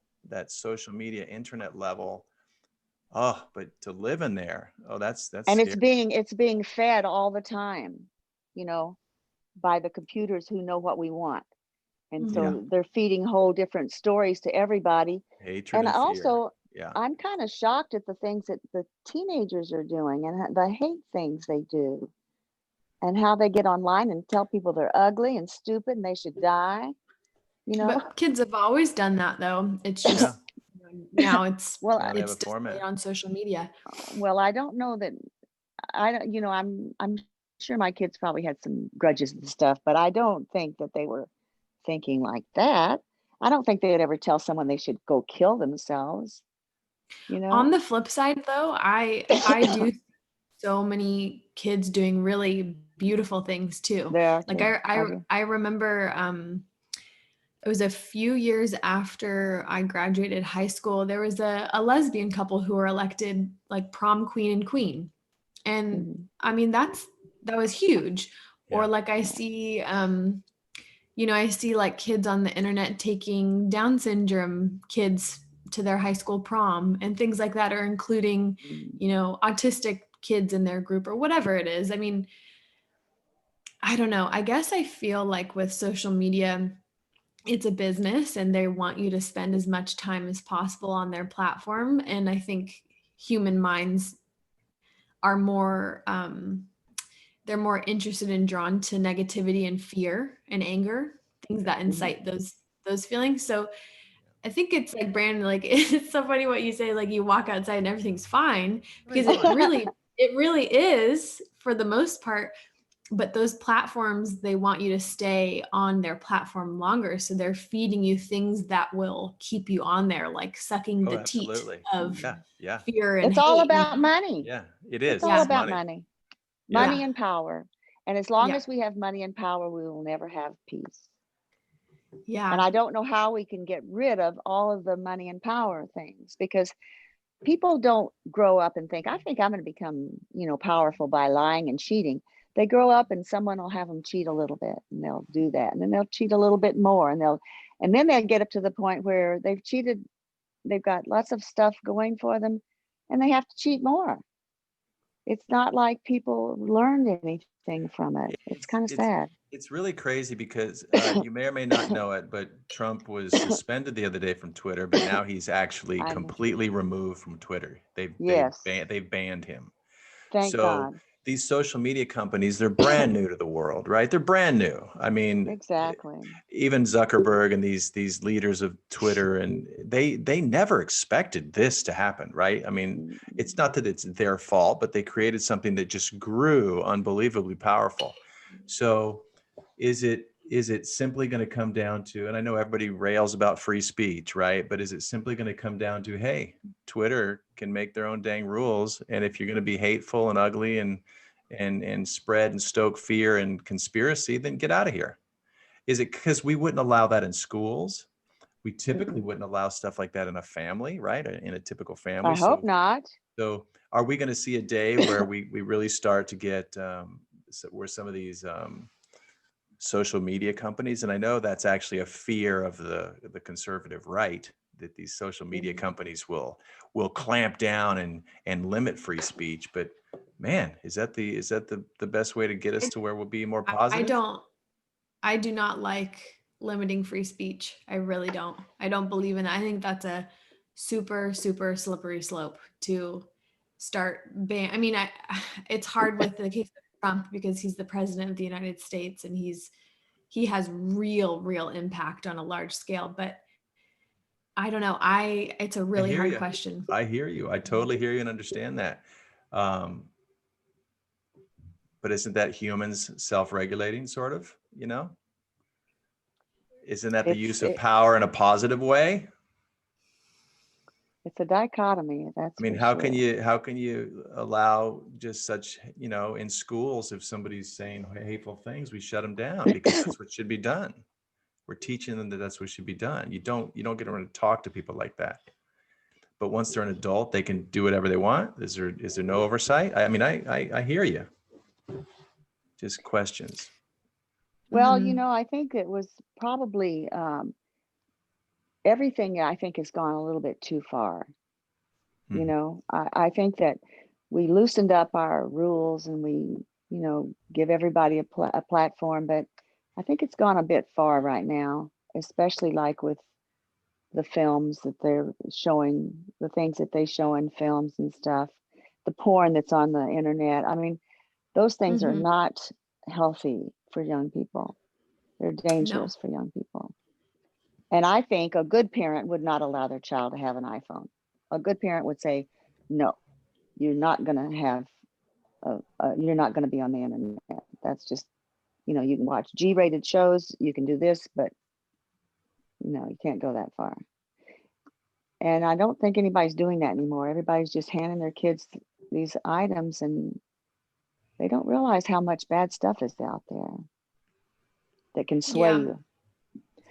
social media internet level. Oh, but to live in there, that's and scary. it's being fed all the time, by the computers who know what we want. And so they're feeding whole different stories to everybody. Hatred and and fear. also, Yeah. I'm kind of shocked at the things that the teenagers are doing and the hate things they do, and how they get online and tell people they're ugly and stupid and they should die. But kids have always done that, though. It's just now it's displayed on social media. Well, I don't know that. I don't. I'm sure my kids probably had some grudges and stuff, but I don't think that they were thinking like that. I don't think they'd ever tell someone they should go kill themselves. On the flip side, though, I do see so many kids doing really beautiful things too. Like I remember it was a few years after I graduated high school. There was a lesbian couple who were elected like prom queen and queen. And Mhm. I mean, that was huge. Or Yeah. like I see, I see like kids on the internet taking Down syndrome kids to their high school prom and things like that, or including, Mhm. autistic kids in their group or whatever it is. I mean, I don't know. I guess I feel like with social media, it's a business and they want you to spend as much time as possible on their platform. And I think human minds are more, they're more interested and drawn to negativity and fear and anger, things that Mhm. incite those feelings. So I think it's like Brandon, like it's so funny what you say, like you walk outside and everything's fine, because it really is for the most part. But those platforms, they want you to stay on their platform longer. So they're feeding you things that will keep you on there, like sucking Oh, the teat absolutely. of Yeah. Yeah. fear and It's all hate, about money. Yeah. It It's is. all Yeah. It's about money. money, Yeah. money Yeah. and power. And as long Yeah. as we have money and power, we will never have peace. And Yeah. I don't know how we can get rid of all of the money and power things, because people don't grow up and think I'm going to become, powerful by lying and cheating. They grow up and someone will have them cheat a little bit and they'll do that. And then they'll cheat a little bit more and then they'll get up to the point where they've cheated. They've got lots of stuff going for them and they have to cheat more. It's not like people learned anything from it. It's It's kind of it's sad. it's really crazy because you may or may not know it, but Trump was suspended the other day from Twitter, but now he's actually I know. completely removed from Twitter. Yes. They've banned him. Thank So God. these social media companies, they're brand new to the world, right? They're brand new. I mean, Exactly. even Zuckerberg and these leaders of Twitter, and they never expected this to happen, right? I mean, Mm, it's not that it's their fault, but they created something that just grew unbelievably powerful. So is it simply going to come down to, and I know everybody rails about free speech, right? But is it simply going to come down to, hey, Twitter can make their own dang rules, and if you're going to be hateful and ugly and spread and stoke fear and conspiracy, then get out of here. Is it because we wouldn't allow that in schools? We typically mm-mm. wouldn't allow stuff like that in a family, right? In a typical family. I hope So not. so are we going to see a day where we really start to get where some of these social media companies, and I know that's actually a fear of the conservative right, that these social media Mhm. companies will clamp down and limit free speech. But man, is that the best way to get us I, to where we'll be more I positive? don't, I do not like limiting free speech. I really don't. I don't believe in that. I think that's a super, super slippery slope to start ban. I mean, it's hard with the case of Trump because he's the president of the United States and he has real impact on a large scale. But I don't know. It's a I really hear hard you. question. I hear you. I totally hear you and understand that. Um, but isn't that humans self-regulating, sort of? Isn't that the It's use of it, power in a positive way? it's a dichotomy, that's I mean, for how can sure. you allow just such, in schools, if somebody's saying hateful things, we shut them down because that's what should be done. We're teaching them that that's what should be done. You don't get around to talk to people like that. But once they're an adult, they can do whatever they want. Is there no oversight? I mean, I hear you. Just questions. Well, Hmm. I think it was probably everything I think has gone a little bit too far. Mhm. I think that we loosened up our rules and we, give everybody a platform, but I think it's gone a bit far right now, especially like with the films that they're showing, the things that they show in films and stuff, the porn that's on the internet. I mean, those things are Hmm. not healthy for young people. They're No. dangerous for young people. And I think a good parent would not allow their child to have an iPhone. A good parent would say, no, you're not going to have, you're not going to be on the internet. That's just, you can watch G-rated shows, you can do this, but you can't go that far. And I don't think anybody's doing that anymore. Everybody's just handing their kids these items and they don't realize how much bad stuff is out there that can sway Yeah. you.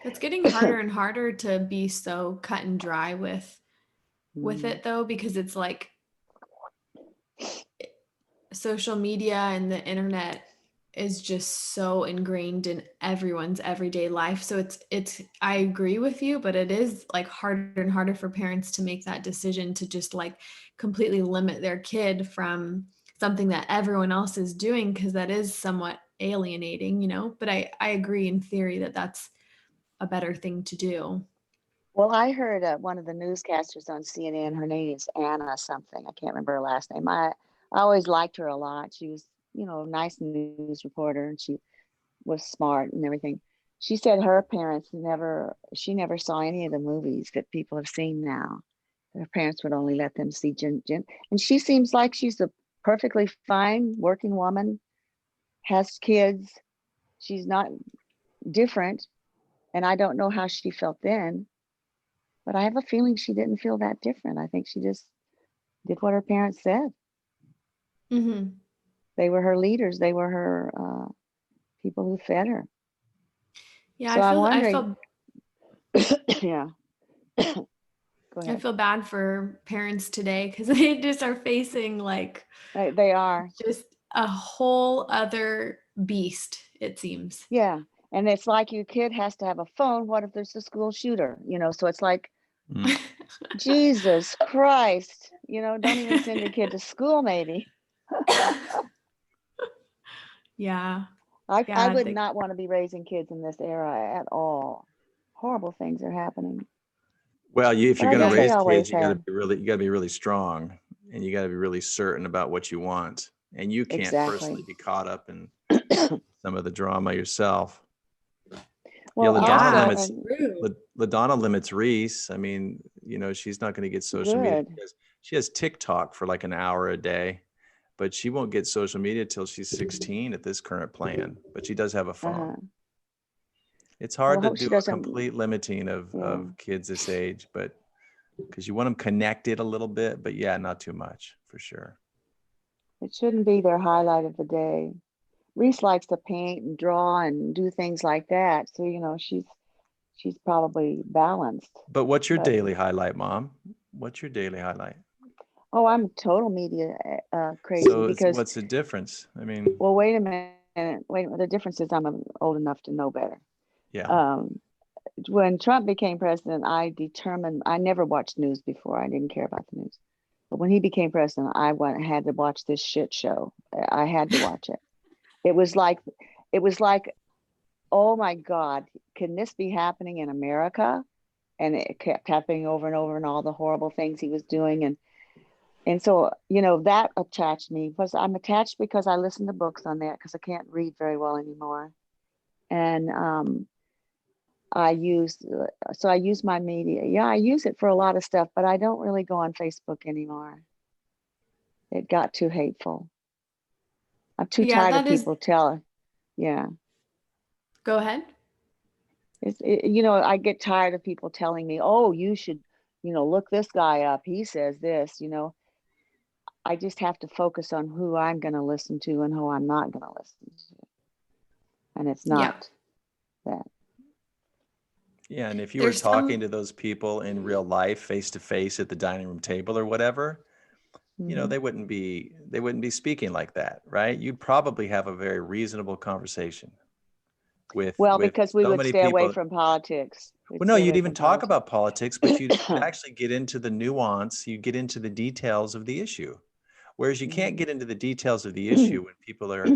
It's getting harder and harder to be so cut and dry with it though, because it's like social media and the internet is just so ingrained in everyone's everyday life. So it's I agree with you, but it is like harder and harder for parents to make that decision to just like completely limit their kid from something that everyone else is doing, because that is somewhat alienating, but I agree in theory that that's a better thing to do. Well, I heard one of the newscasters on CNN, her name is Anna something. I can't remember her last name. I always liked her a lot. She was, a nice news reporter, and she was smart and everything. She said her parents she never saw any of the movies that people have seen now. Her parents would only let them see Jin. And she seems like she's a perfectly fine working woman, has kids. She's not different. And I don't know how she felt then, but I have a feeling she didn't feel that different. I think she just did what her parents said. Mm-hmm. They were her leaders. They were her people who fed her. Yeah, So I'm I wondering, feel yeah, go I ahead. feel bad for parents today because they just are facing like They are. just a whole other beast, it seems. Yeah. And it's like your kid has to have a phone. What if there's a school shooter? So it's like, Mm. Jesus Christ, don't even send your kid to school, maybe. Yeah. I Yeah. would not want to be raising kids in this era at all. Horrible things are happening. Well, if But you're I going to guess they raise kids, always you got to have. be really strong, and you got to be really certain about what you want. And you can't personally Exactly. be caught up in some of the drama yourself. Yeah, Well, LaDonna also, Yeah, limits and true. LaDonna limits Reese. I mean, she's not going to get social media good. because she has TikTok for like an hour a day, but she won't get social media till she's 16 at this current plan. But she does have a phone. Uh-huh. It's Well, hard I to hope do she a doesn't. complete limiting Yeah. of kids this age, but because you want them connected a little bit, but yeah, not too much for sure. It shouldn't be their highlight of the day. Reese likes to paint and draw and do things like that. So, she's probably balanced. But what's your But daily highlight, Mom? What's your daily highlight? oh, I'm total media crazy So because, what's the difference? I mean, well, wait a minute. Wait a minute. The difference is I'm old enough to know better. yeah. Um, when Trump became president, I never watched news before. I didn't care about the news. But when he became president, had to watch this shit show. I had to watch it. It was like, it was like, oh my God, can this be happening in America? And it kept happening over and over, and all the horrible things he was doing. And so, that attached me. I'm attached because I listen to books on that because I can't read very well anymore. And I use my media. Yeah, I use it for a lot of stuff, but I don't really go on Facebook anymore. It got too hateful. I'm too Yeah, tired of that is. people telling. Yeah, Go ahead. I get tired of people telling me, "Oh, you should, look this guy up. He says this." I just have to focus on who I'm going to listen to and who I'm not going to listen to, and it's Yeah. not that. Yeah, and if you were There's talking some. to those people in real life, face to face at the dining room table or whatever, Mm-hmm. they wouldn't be speaking like that, right? You'd probably have a very reasonable conversation Well, with because we so would many stay away people. from politics. We'd Well, no, stay you'd away even from talk politics. about politics, but you'd actually get into the nuance, you get into the details of the issue. Whereas you can't get into the details of the issue when people are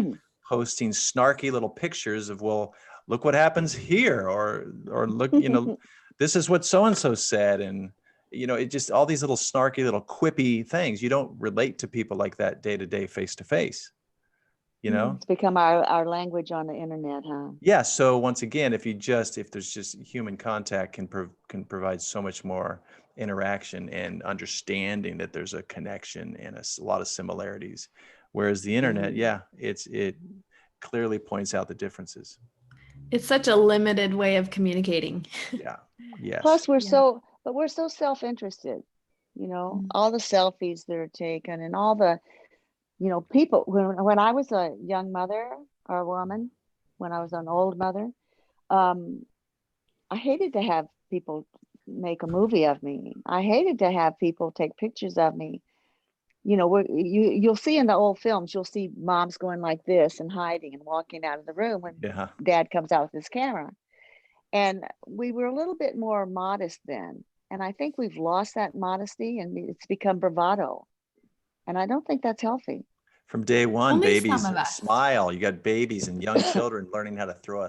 posting snarky little pictures of, well, look what happens here, or look, this is what so and so said, and it just all these little snarky little quippy things. You don't relate to people like that day to day, face to face. It's become our language on the internet, huh? Yeah. So once again, if there's just human contact can provide so much more interaction and understanding that there's a connection and a lot of similarities, whereas the internet, yeah, it clearly points out the differences. It's such a limited way of communicating. Yeah. Yes. Plus, Yeah. we're so self-interested. Mhm. All the selfies that are taken and all the, people. When I was a young mother or a woman, when I was an old mother, um, I hated to have people make a movie of me. I hated to have people take pictures of me. You know, you'll see in the old films, you'll see moms going like this and hiding and walking out of the room when Yeah. dad comes out with his camera. And we were a little bit more modest then. And I think we've lost that modesty and it's become bravado. And I don't think that's healthy. From day one, Only some babies of us. smile. You got babies and young children learning how to throw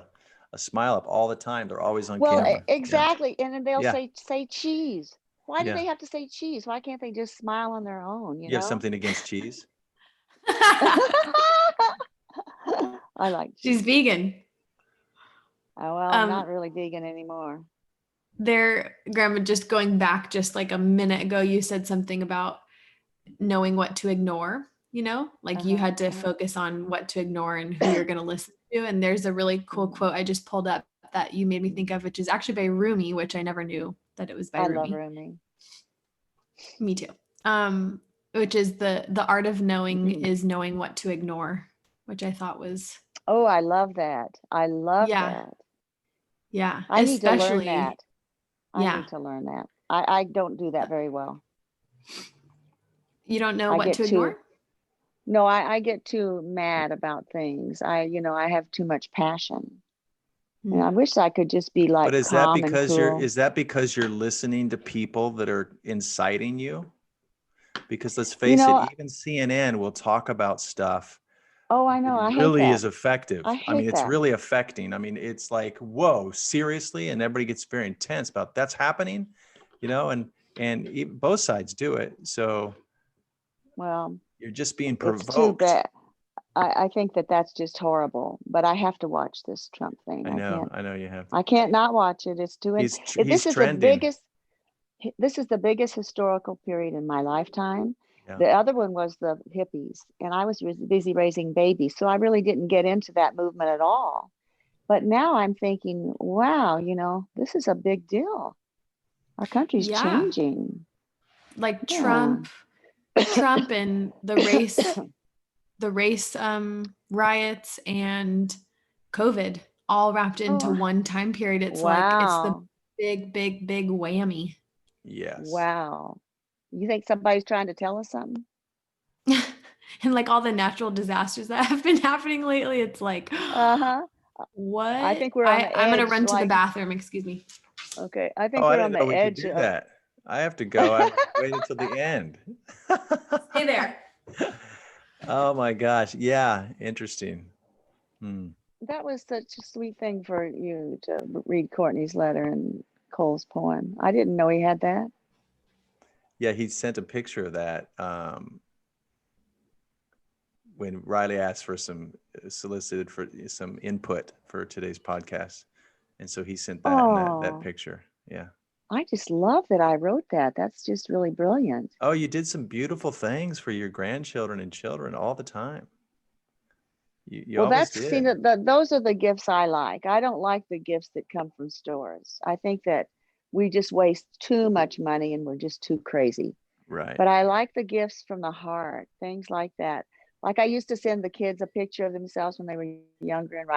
a smile up all the time. They're always on Well, camera. exactly. And then they'll Yeah. say cheese. Why do Yeah. they have to say cheese? Why can't they just smile on their own, you You have know? something against cheese? I like She's cheese. vegan. Oh, well, I'm not really vegan anymore. Grandma, just going back just like a minute ago, you said something about knowing what to ignore, you know, like you had to focus on what to ignore and who you're going to listen to. And there's a really cool quote I just pulled up that you made me think of, which is actually by Rumi, which I never knew that it was by I Rumi. love Rumi. Me too. Which is the art of knowing is knowing what to ignore, which I thought was. Oh, I love that. I love that. Yeah. I need to learn that. I need to learn that. I don't do that very well. You don't know what to ignore? No, I get too mad about things. I have too much passion. And I wish I could just be like calm and cool. Is that because you're listening to people that are inciting you? Because let's face it, even CNN will talk about stuff. Oh, I know. I hate really that. is effective. I mean, it's really affecting. I mean, it's like, whoa, seriously? And everybody gets very intense about that's happening, you know, and both sides do it. So, well, you're just being provoked. It's too bad. I think that's just horrible, but I have to watch this Trump thing. I know you have to. I can't not watch it. It's too. He's this is trending. This is the biggest historical period in my lifetime. Yeah. The other one was the hippies, and I was busy raising babies, so I really didn't get into that movement at all. But now I'm thinking, wow, this is a big deal. Our country's changing. Like Trump and the race riots and COVID all wrapped into one time period. It's like it's the big whammy. Yes. Wow. You think somebody's trying to tell us something? And like all the natural disasters that have been happening lately, it's like, what? I think we're on the edge. I'm gonna run to the bathroom. Excuse me. Okay. I think we're on the edge. We could do that. I have to go. I wait until the end. Stay there. Oh my gosh. Yeah. Interesting. That was such a sweet thing for you to read Courtney's letter and Cole's poem. I didn't know he had that. Yeah, he sent a picture of that when Rilee asked for solicited for some input for today's podcast. And so he sent that picture. Yeah. I just love that I wrote that. That's just really brilliant. Oh, you did some beautiful things for your grandchildren and children all the time. You always did. Those are the gifts I like. I don't like the gifts that come from stores. I think that we just waste too much money and we're just too crazy. Right. But I like the gifts from the heart, things like that. Like I used to send the kids a picture of themselves when they were younger and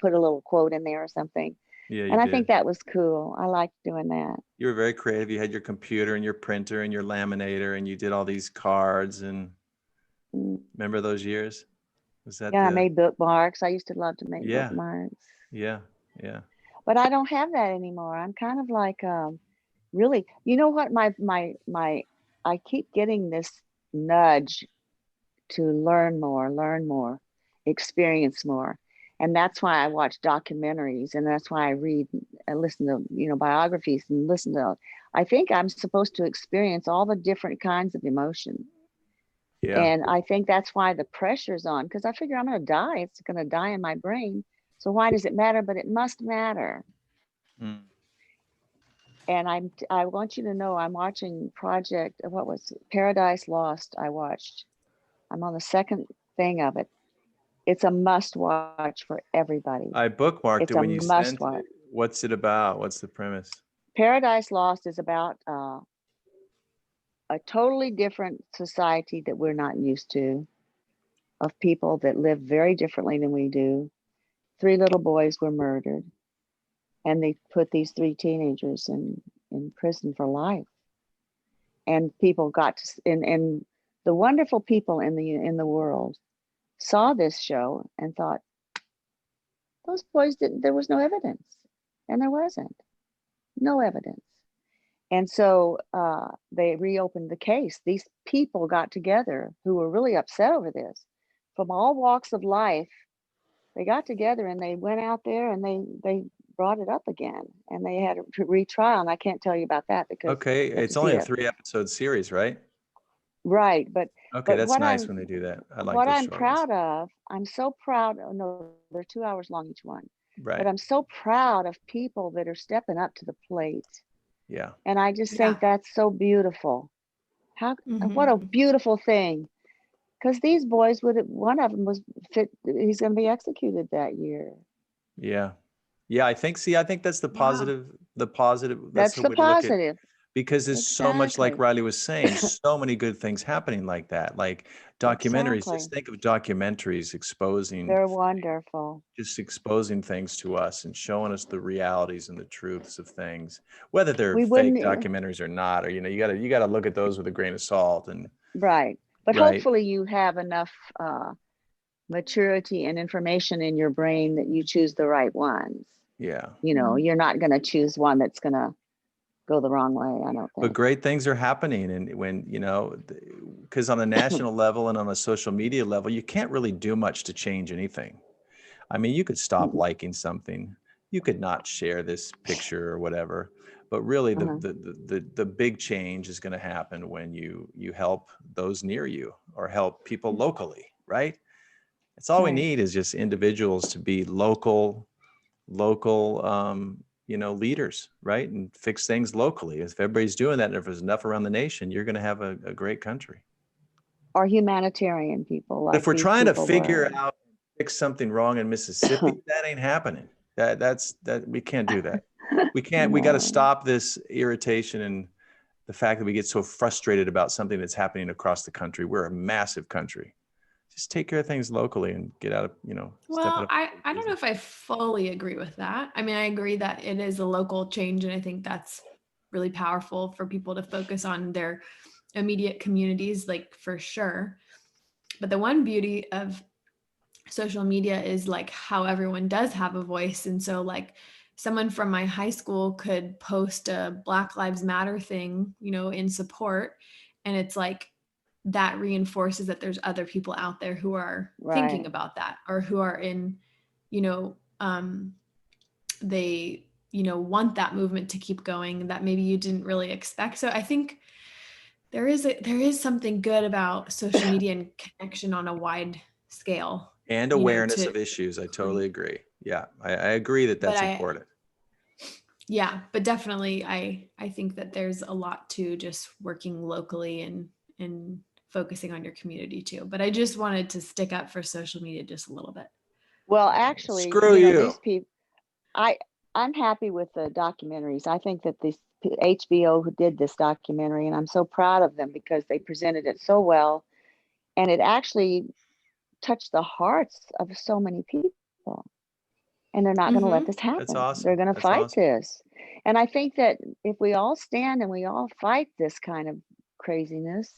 put a little quote in there or something. Yeah, and I think that was cool. I liked doing that. You were very creative. You had your computer and your printer and your laminator, and you did all these cards. And remember those years? Was that? Yeah, I made bookmarks. I used to love to make bookmarks. Yeah. But I don't have that anymore. I'm kind of like, really, you know what? I keep getting this nudge to learn more, experience more. And that's why I watch documentaries, and that's why I read and listen to, biographies and I think I'm supposed to experience all the different kinds of emotion. Yeah. And I think that's why the pressure's on, because I figure I'm going to die. It's going to die in my brain. So why does it matter? But it must matter. And I want you to know I'm watching Paradise Lost. I'm on the second thing of it. It's a must watch for everybody. I bookmarked it when you sent it. What's it about? What's the premise? Paradise Lost is about a totally different society that we're not used to, of people that live very differently than we do. 3 little boys were murdered. and they put these 3 teenagers in prison for life. And people got to, and the wonderful people in the world saw this show and thought, those boys didn't, there was no evidence. And there wasn't, no evidence. And so they reopened the case. These people got together who were really upset over this from all walks of life. They got together and they went out there and they brought it up again, and they had a retrial. And I can't tell you about that because Okay, you have it's to see only a it. 3-episode series, right? Right, Okay, that's what nice when they do that. I like what those I'm short ones. proud of, I'm so proud. Oh, no, they're 2 hours long each one. But Right. I'm so proud of people that are stepping up to the plate. Yeah. And I just Yeah. think that's so beautiful. How what a Mhm. beautiful thing. Because these boys one of them was fit, he's gonna be executed that year. Yeah. Yeah, I think that's the Wow. positive, that's That's the the way to look at, positive. because there's so much, like Exactly. Rilee was saying, so many good things happening like that. Like documentaries, Exactly. just think of documentaries exposing, They're wonderful. just exposing things to us and showing us the realities and the truths of things, whether they're We fake wouldn't, documentaries or not, or, you gotta look at those with a grain of salt and right. But right. hopefully you have enough maturity and information in your brain that you choose the right ones. Yeah. You're not going to choose one that's going to go the wrong way, I don't But think. great things are happening. And when, because on a national level and on a social media level, you can't really do much to change anything. I mean, you could stop liking something. You could not share this picture or whatever. But really, Uh-huh. the big change is going to happen when you help those near you or help people locally, right? It's all we Right. need is just individuals to be local, leaders, right? And fix things locally. If everybody's doing that, and if there's enough around the nation, you're going to have a great country. Or humanitarian people But if like we're these trying to people figure were. out, fix something wrong in Mississippi, that ain't happening. That we can't do that. We got to No. stop this irritation and the fact that we get so frustrated about something that's happening across the country. We're a massive country. Just take care of things locally and get out of, step out Well, of. I don't know if I fully agree with that. I mean, I agree that it is a local change, and I think that's really powerful for people to focus on their immediate communities, like for sure. But the one beauty of social media is like how everyone does have a voice. And so like someone from my high school could post a Black Lives Matter thing, in support. And it's like that reinforces that there's other people out there who are thinking Right. about that, or who are in, you know, they, want that movement to keep going that maybe you didn't really expect. So I think there is something good about social media and connection on a wide scale, And awareness to of issues. I totally agree. Yeah, I agree that but that's important. but definitely I think that there's a lot to just working locally and focusing on your community too. But I just wanted to stick up for social media just a little bit. Well, actually, Screw you. these people, I'm happy with the documentaries. I think that this HBO who did this documentary, and I'm so proud of them because they presented it so well, and it actually touched the hearts of so many people. And they're not going to let this That's happen. They're awesome. going to That's fight awesome. this. And I think that if we all stand and we all fight this kind of craziness,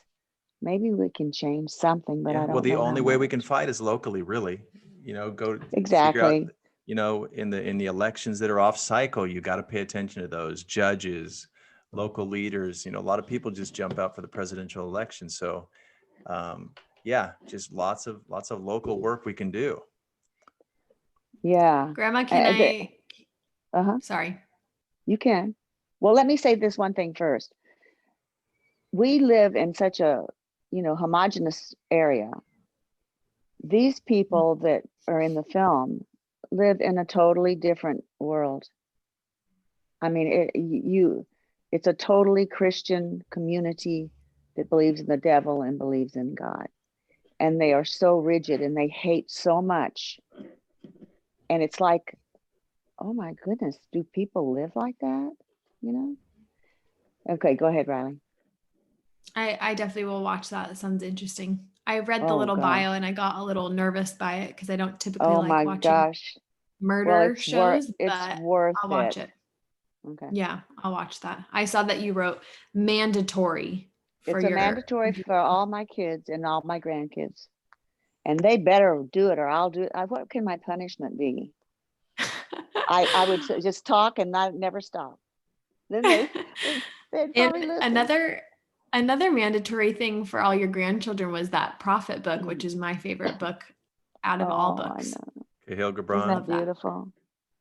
maybe we can change something, but Yeah. I Well, don't the know how only way we can much. fight is locally, really. Go figure out, Exactly. in the elections that are off cycle, you got to pay attention to those judges, local leaders. A lot of people just jump out for the presidential election. So, yeah, just lots of local work we can do. Yeah. Grandma, can Uh-huh. sorry. You can. Well, let me say this one thing first. We live in such a, homogenous area. These people that are in the film live in a totally different world. I mean, it's a totally Christian community that believes in the devil and believes in God. And they are so rigid and they hate so much. And it's like, oh my goodness, do people live like that? Okay, go ahead, Rilee. I definitely will watch that. It sounds interesting. I read the Oh little bio gosh. and I got a little nervous by it because I don't typically Oh like my watching gosh. murder shows, it's but worth I'll watch it. it. Okay. Yeah, I'll watch that. I saw that you wrote mandatory for It's a your mandatory for all my kids and all my grandkids. And they better do it or I'll do it. What can my punishment be? I would just talk and not never stop. Then they'd probably And listen. another mandatory thing for all your grandchildren was that prophet book, which is my favorite book out of all Oh, I books. know. Cahill Isn't Gibran. that beautiful?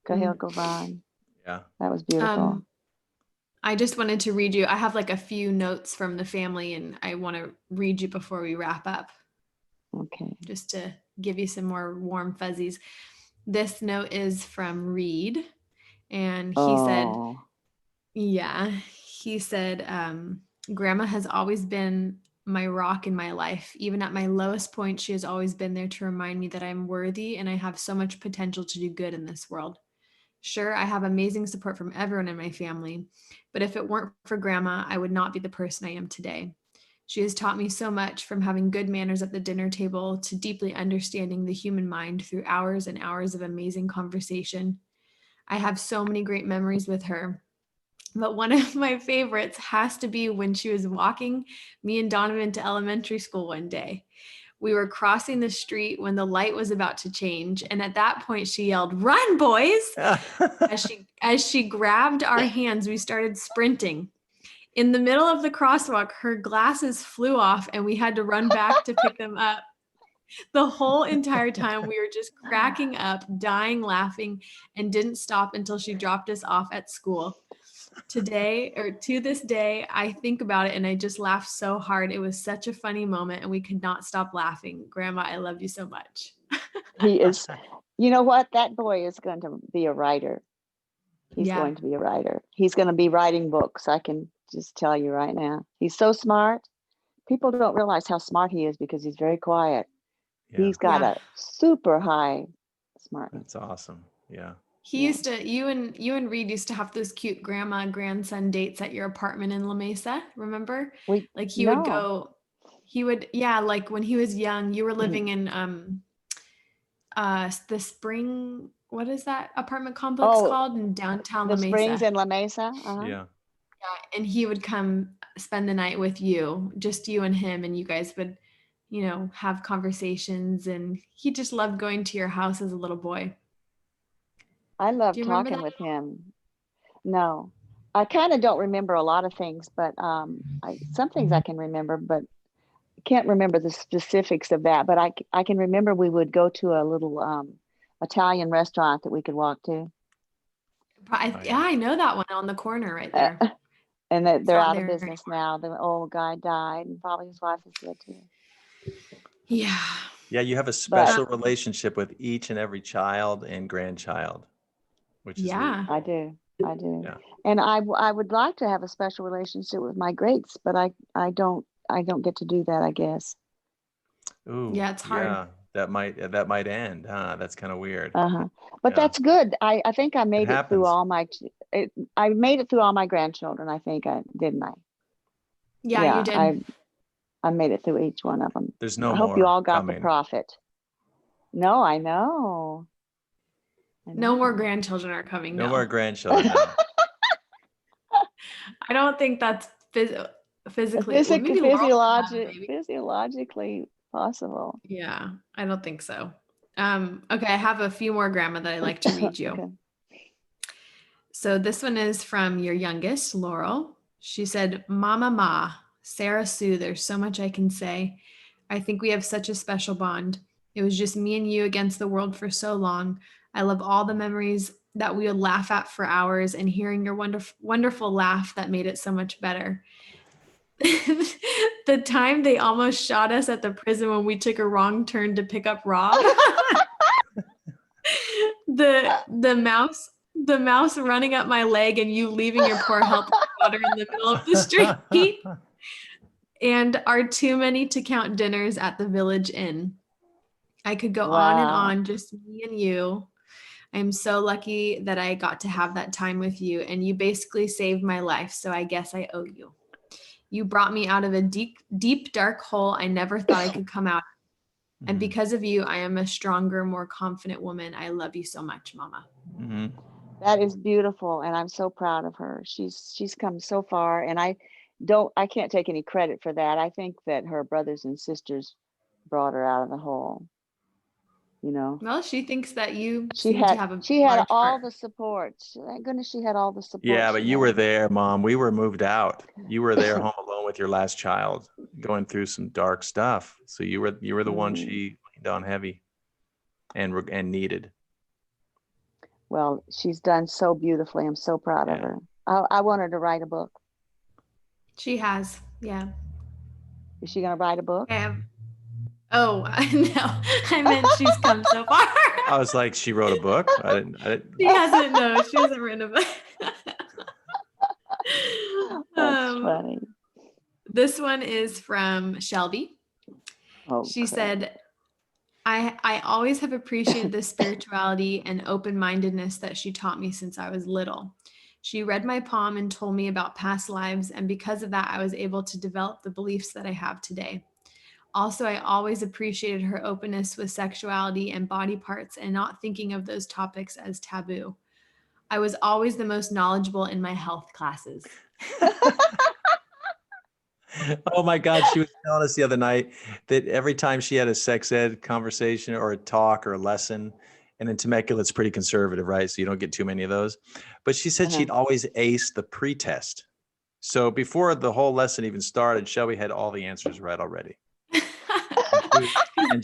Cahill Gibran. Yeah. That was beautiful. I just wanted to read you. I have like a few notes from the family, and I want to read you before we wrap up, Okay. just to give you some more warm fuzzies. This note is from Reed, and he said, Oh, yeah, he said, Grandma has always been my rock in my life. Even at my lowest point, she has always been there to remind me that I'm worthy and I have so much potential to do good in this world. Sure, I have amazing support from everyone in my family, but if it weren't for Grandma, I would not be the person I am today. She has taught me so much, from having good manners at the dinner table to deeply understanding the human mind through hours and hours of amazing conversation. I have so many great memories with her, but one of my favorites has to be when she was walking me and Donovan to elementary school one day. We were crossing the street when the light was about to change, and at that point she yelled, "Run, boys!" As she grabbed our hands, we started sprinting. In the middle of the crosswalk, her glasses flew off and we had to run back to pick them up. The whole entire time we were just cracking up, dying laughing, and didn't stop until she dropped us off at school. To this day, I think about it and I just laugh so hard. It was such a funny moment and we could not stop laughing. Grandma, I love you so much. he is. You know what? That boy is going to be a writer. He's Yeah. going to be a writer. He's going to be writing books. I can just tell you right now. He's so smart. People don't realize how smart he is because he's very quiet. Yeah. He's got Yeah. a super high smartness. That's awesome. Yeah. He used to, you and Reed used to have those cute grandma and grandson dates at your apartment in La Mesa, remember? We Like no. yeah, like when he was young, you were living in the Spring, what is that apartment complex Oh, called in downtown La the Springs Mesa? in La Mesa. Uh-huh. Yeah. Yeah, and he would come spend the night with you, just you and him, and you guys would, have conversations, and he just loved going to your house as a little boy. I love Do you remember talking that? with him. No, I kind of don't remember a lot of things, but some things I can remember, but can't remember the specifics of that. But I can remember we would go to a little Italian restaurant that we could walk to, Yeah, I know that one on the corner right uh, there. and that It's they're not out of there business anymore. now. The old guy died, and probably his wife is dead too. Yeah. Yeah. You have a But special relationship with each and every child and grandchild, which is neat. Yeah. I do, Yeah. and I would like to have a special relationship with my greats, but I don't get to do that, I guess. Ooh. Yeah, it's hard. Yeah. That might end. Huh? That's kind of weird. Uh-huh. But Yeah. that's good. I think I It made it through happens. all I made it through all my grandchildren. I think didn't I? Yeah, you Yeah, did. I made it through each one of them. There's no I hope you more all got the coming. profit. No, I know. No more grandchildren are coming. No No. more grandchildren. No. I don't think that's physically, well, maybe Laurel can have a baby. Physiologically possible. Yeah, I don't think so. Okay, I have a few more grandma that I like to read you. Okay. So this one is from your youngest, Laurel. She said, Mama Ma, Sarah Sue, there's so much I can say. I think we have such a special bond. It was just me and you against the world for so long. I love all the memories that we would laugh at for hours, and hearing your wonderful laugh that made it so much better. The time they almost shot us at the prison when we took a wrong turn to pick up Rob. The mouse running up my leg and you leaving your poor helpless daughter in the middle of the street. And our too many to count dinners at the Village Inn. I could go on and Wow. on, just me and you. I'm so lucky that I got to have that time with you, and you basically saved my life, so I guess I owe you. You brought me out of a deep, deep, dark hole I never thought I could come out. And because of you, I am a stronger, more confident woman. I love you so much, Mama. Mm-hmm. That is beautiful, and I'm so proud of her. She's come so far, and I can't take any credit for that. I think that her brothers and sisters brought her out of the hole. You know, Well, she thinks that you she seem to have a had large all heart. the support. Thank goodness she had all the support. Yeah, but she you were had. there, Mom. We were moved out. You were there home alone with your last child, going through some dark stuff. So you were the one she leaned on heavy and needed. Well, she's done so beautifully. I'm so proud of her. I want her to write a book. She has, yeah. Is she going to write a book? Oh, no, I meant she's come so far. I was like, she wrote a book. I didn't. She hasn't written a book. That's funny. This one is from Shelby. Oh, she said, I always have appreciated the spirituality and open-mindedness that she taught me since I was little. She read my palm and told me about past lives, and because of that, I was able to develop the beliefs that I have today. Also, I always appreciated her openness with sexuality and body parts and not thinking of those topics as taboo. I was always the most knowledgeable in my health classes. Oh my God. She was telling us the other night that every time she had a sex ed conversation or a talk or a lesson, and in Temecula, it's pretty conservative, right? So you don't get too many of those. But she said she'd always ace the pre-test. So before the whole lesson even started, Shelby had all the answers right already.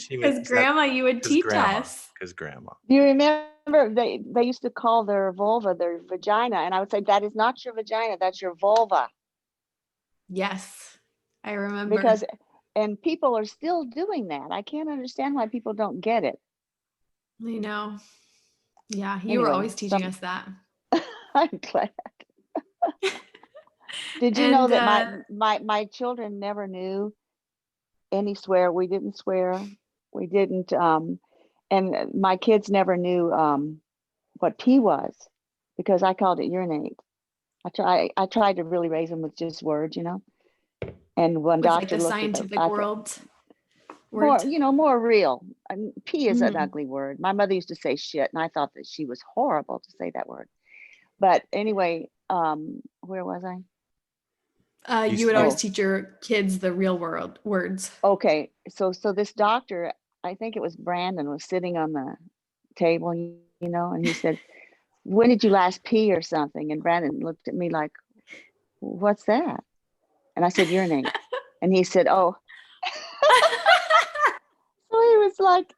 Because Grandma, you would teach us. Because Grandma. You remember they used to call their vulva their vagina, and I would say, that is not your vagina, that's your vulva. Yes, I remember. And people are still doing that. I can't understand why people don't get it. I know. Yeah, you were always teaching us that. I'm glad. Did you know that my children never knew any swear? We didn't swear. We didn't. And my kids never knew what pee was, because I called it urinate. I tried to really raise them with just words, you know. And one doctor like the looked scientific at world. More real. Pee is an ugly word. My mother used to say shit, and I thought that she was horrible to say that word. But anyway, where was I? You would always teach your kids the real world words. Okay, so this doctor, I think it was Brandon, was sitting on the table, you know, and he said, "When did you last pee or something?" And Brandon looked at me like, "What's that?" And I said, "Urinate." And he said, "Oh." So he was like,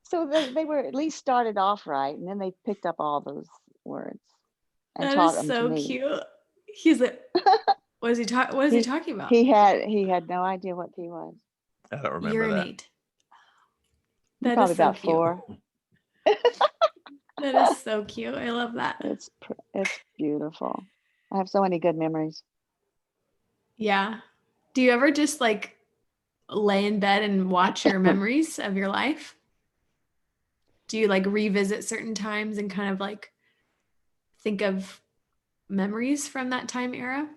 so they were at least started off right, and then they picked up all those words and taught them to me. That is so cute. He's like, what is he talking about? He had no idea what pee was. I don't remember Urinate. That probably is so about cute. 4. That is so cute. I love that. It's beautiful. I have so many good memories. Yeah. Do you ever just like lay in bed and watch your memories of your life? Do you like revisit certain times and kind of like think of memories from that time era?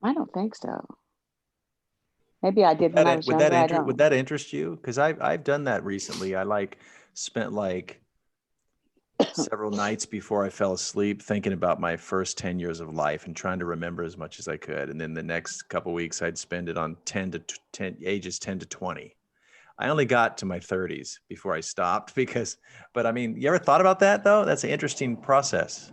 I don't think so. Maybe I did when I was younger. Would that interest you? Because I've done that recently. I spent several nights before I fell asleep thinking about my first 10 years of life and trying to remember as much as I could. And then the next couple of weeks, I'd spend it on ages 10 to 20. I only got to my 30s before I stopped but I mean, you ever thought about that though? That's an interesting process.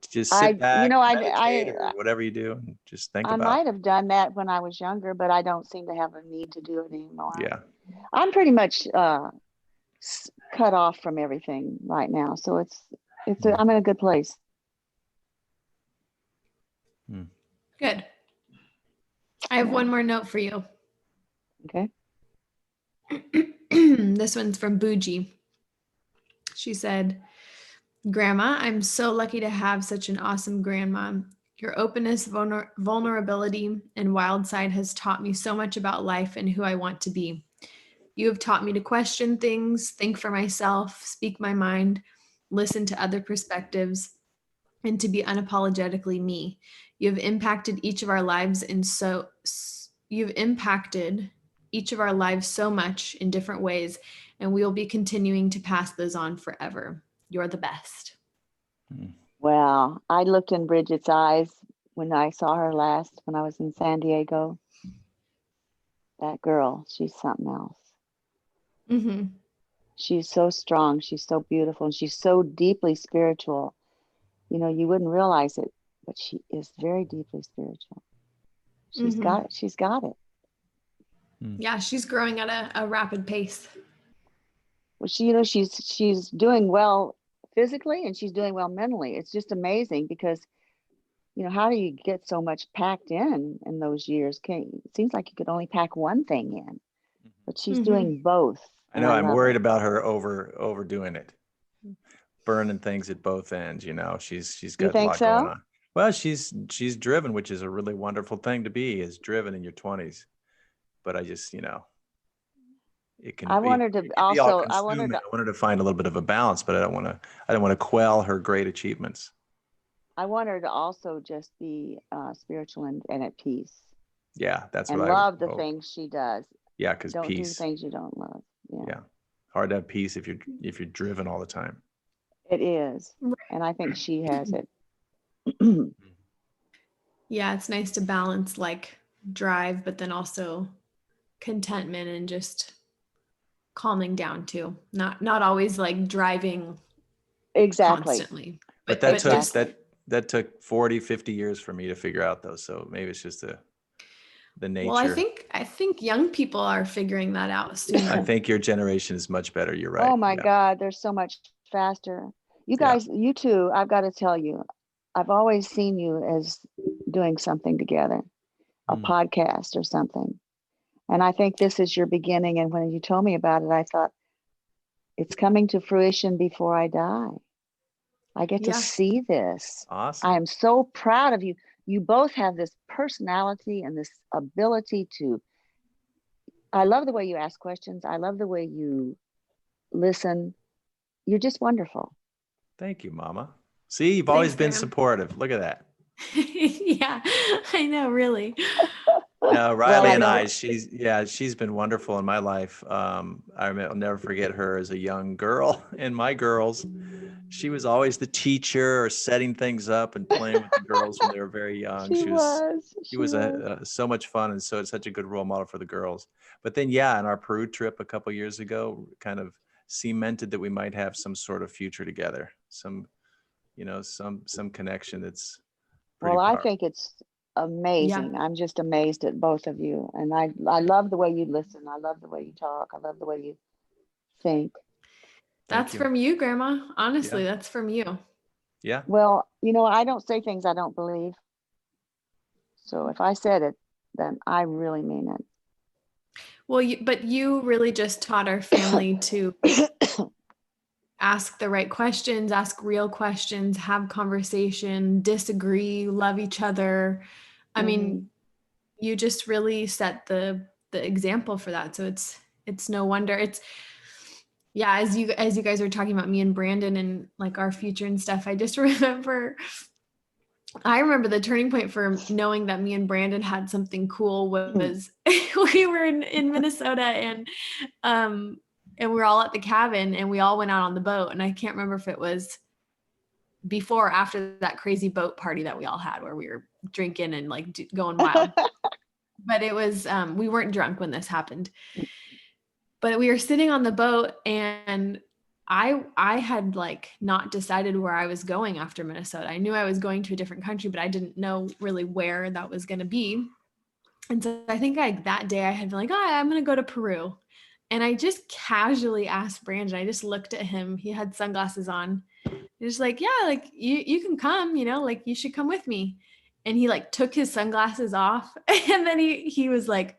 Just sit back, meditate, or whatever you do, and just think about it. I might have done that when I was younger, but I don't seem to have a need to do it anymore. Yeah. I'm pretty much cut off from everything right now. So I'm in a good place. Good. I have one more note for you. Okay. This one's from Bougie. She said, "Grandma, I'm so lucky to have such an awesome grandma. Your openness, vulnerability, and wild side has taught me so much about life and who I want to be. You have taught me to question things, think for myself, speak my mind, listen to other perspectives, and to be unapologetically me. You have impacted each of our lives you've impacted each of our lives so much in different ways, and we will be continuing to pass those on forever. You're the best. Well, I looked in Bridget's eyes when I saw her last, when I was in San Diego. That girl, she's something else. Mm-hmm. She's so strong. She's so beautiful. And she's so deeply spiritual. You know, you wouldn't realize it, but she is very deeply spiritual. She's Mm-hmm. got it. She's got it. Yeah, she's growing at a rapid pace. Well, she, you know, she's doing well physically and she's doing well mentally. It's just amazing because, you know, how do you get so much packed in those years? It seems like you could only pack one thing in, but she's doing both. I know. I'm love worried it. about her overdoing it, burning things at both ends. You know, she's You got a think lot going so? on. Well, she's driven, which is a really wonderful thing to be, is driven in your 20s. But I just, you know, it can I be wanted to all also, consuming. I wanted to find a little bit of a balance, but I don't want to quell her great achievements. I want her to also just be spiritual and at peace. Yeah, that's And what I love the hope. things she does. Yeah, because Don't do peace. things you don't love. Yeah, hard to have peace if you're driven all the time. It is, Right. and I think she has it. Yeah, it's nice to balance like drive, but then also contentment and just calming down too. Not always like driving Exactly. constantly. But that took 40, 50 years for me to figure out though. So maybe it's just the nature. Well, I think young people are figuring that out sooner. I think your generation is much better. You're right. Oh my God, they're so much faster. You guys, you two, I've got to tell you, I've always seen you as doing something together, a podcast or something. And I think this is your beginning. And when you told me about it, I thought, it's coming to fruition before I die. I get to see this. Awesome. I am so proud of you. You both have this personality and this ability to, I love the way you ask questions. I love the way you listen. You're just wonderful. Thank you, Mama. See, you've always been supportive. Look at that. Yeah, I know, really. No, Rilee and I, she's been wonderful in my life. I'll never forget her as a young girl and my girls. She was always the teacher or setting things up and playing with the girls when they were very young. She was so much fun, and so it's such a good role model for the girls. But then, on our Peru trip a couple years ago, kind of cemented that we might have some sort of future together. Some connection that's pretty powerful. I think it's amazing. Yeah. I'm just amazed at both of you, and I love the way you listen. I love the way you talk. I love the way you think. That's from you, Grandma. Honestly, that's from you. Yeah. Well, I don't say things I don't believe. So if I said it, then I really mean it. Well, but you really just taught our family to ask the right questions, ask real questions, have conversation, disagree, love each other. I mean, you just really set the example for that. So it's no wonder. As you guys were talking about me and Brandon and like our future and stuff, I just remember the turning point for knowing that me and Brandon had something cool was we were in Minnesota and we were all at the cabin and we all went out on the boat. And I can't remember if it was before or after that crazy boat party that we all had where we were drinking and like going wild. But it was, we weren't drunk when this happened. But we were sitting on the boat and I had like not decided where I was going after Minnesota. I knew I was going to a different country, but I didn't know really where that was going to be. And so I think that day I had been like, I'm going to go to Peru. And I just casually asked Brandon, I just looked at him. He had sunglasses on. Just like, like you can come, like you should come with me. And he like took his sunglasses off and then he was like,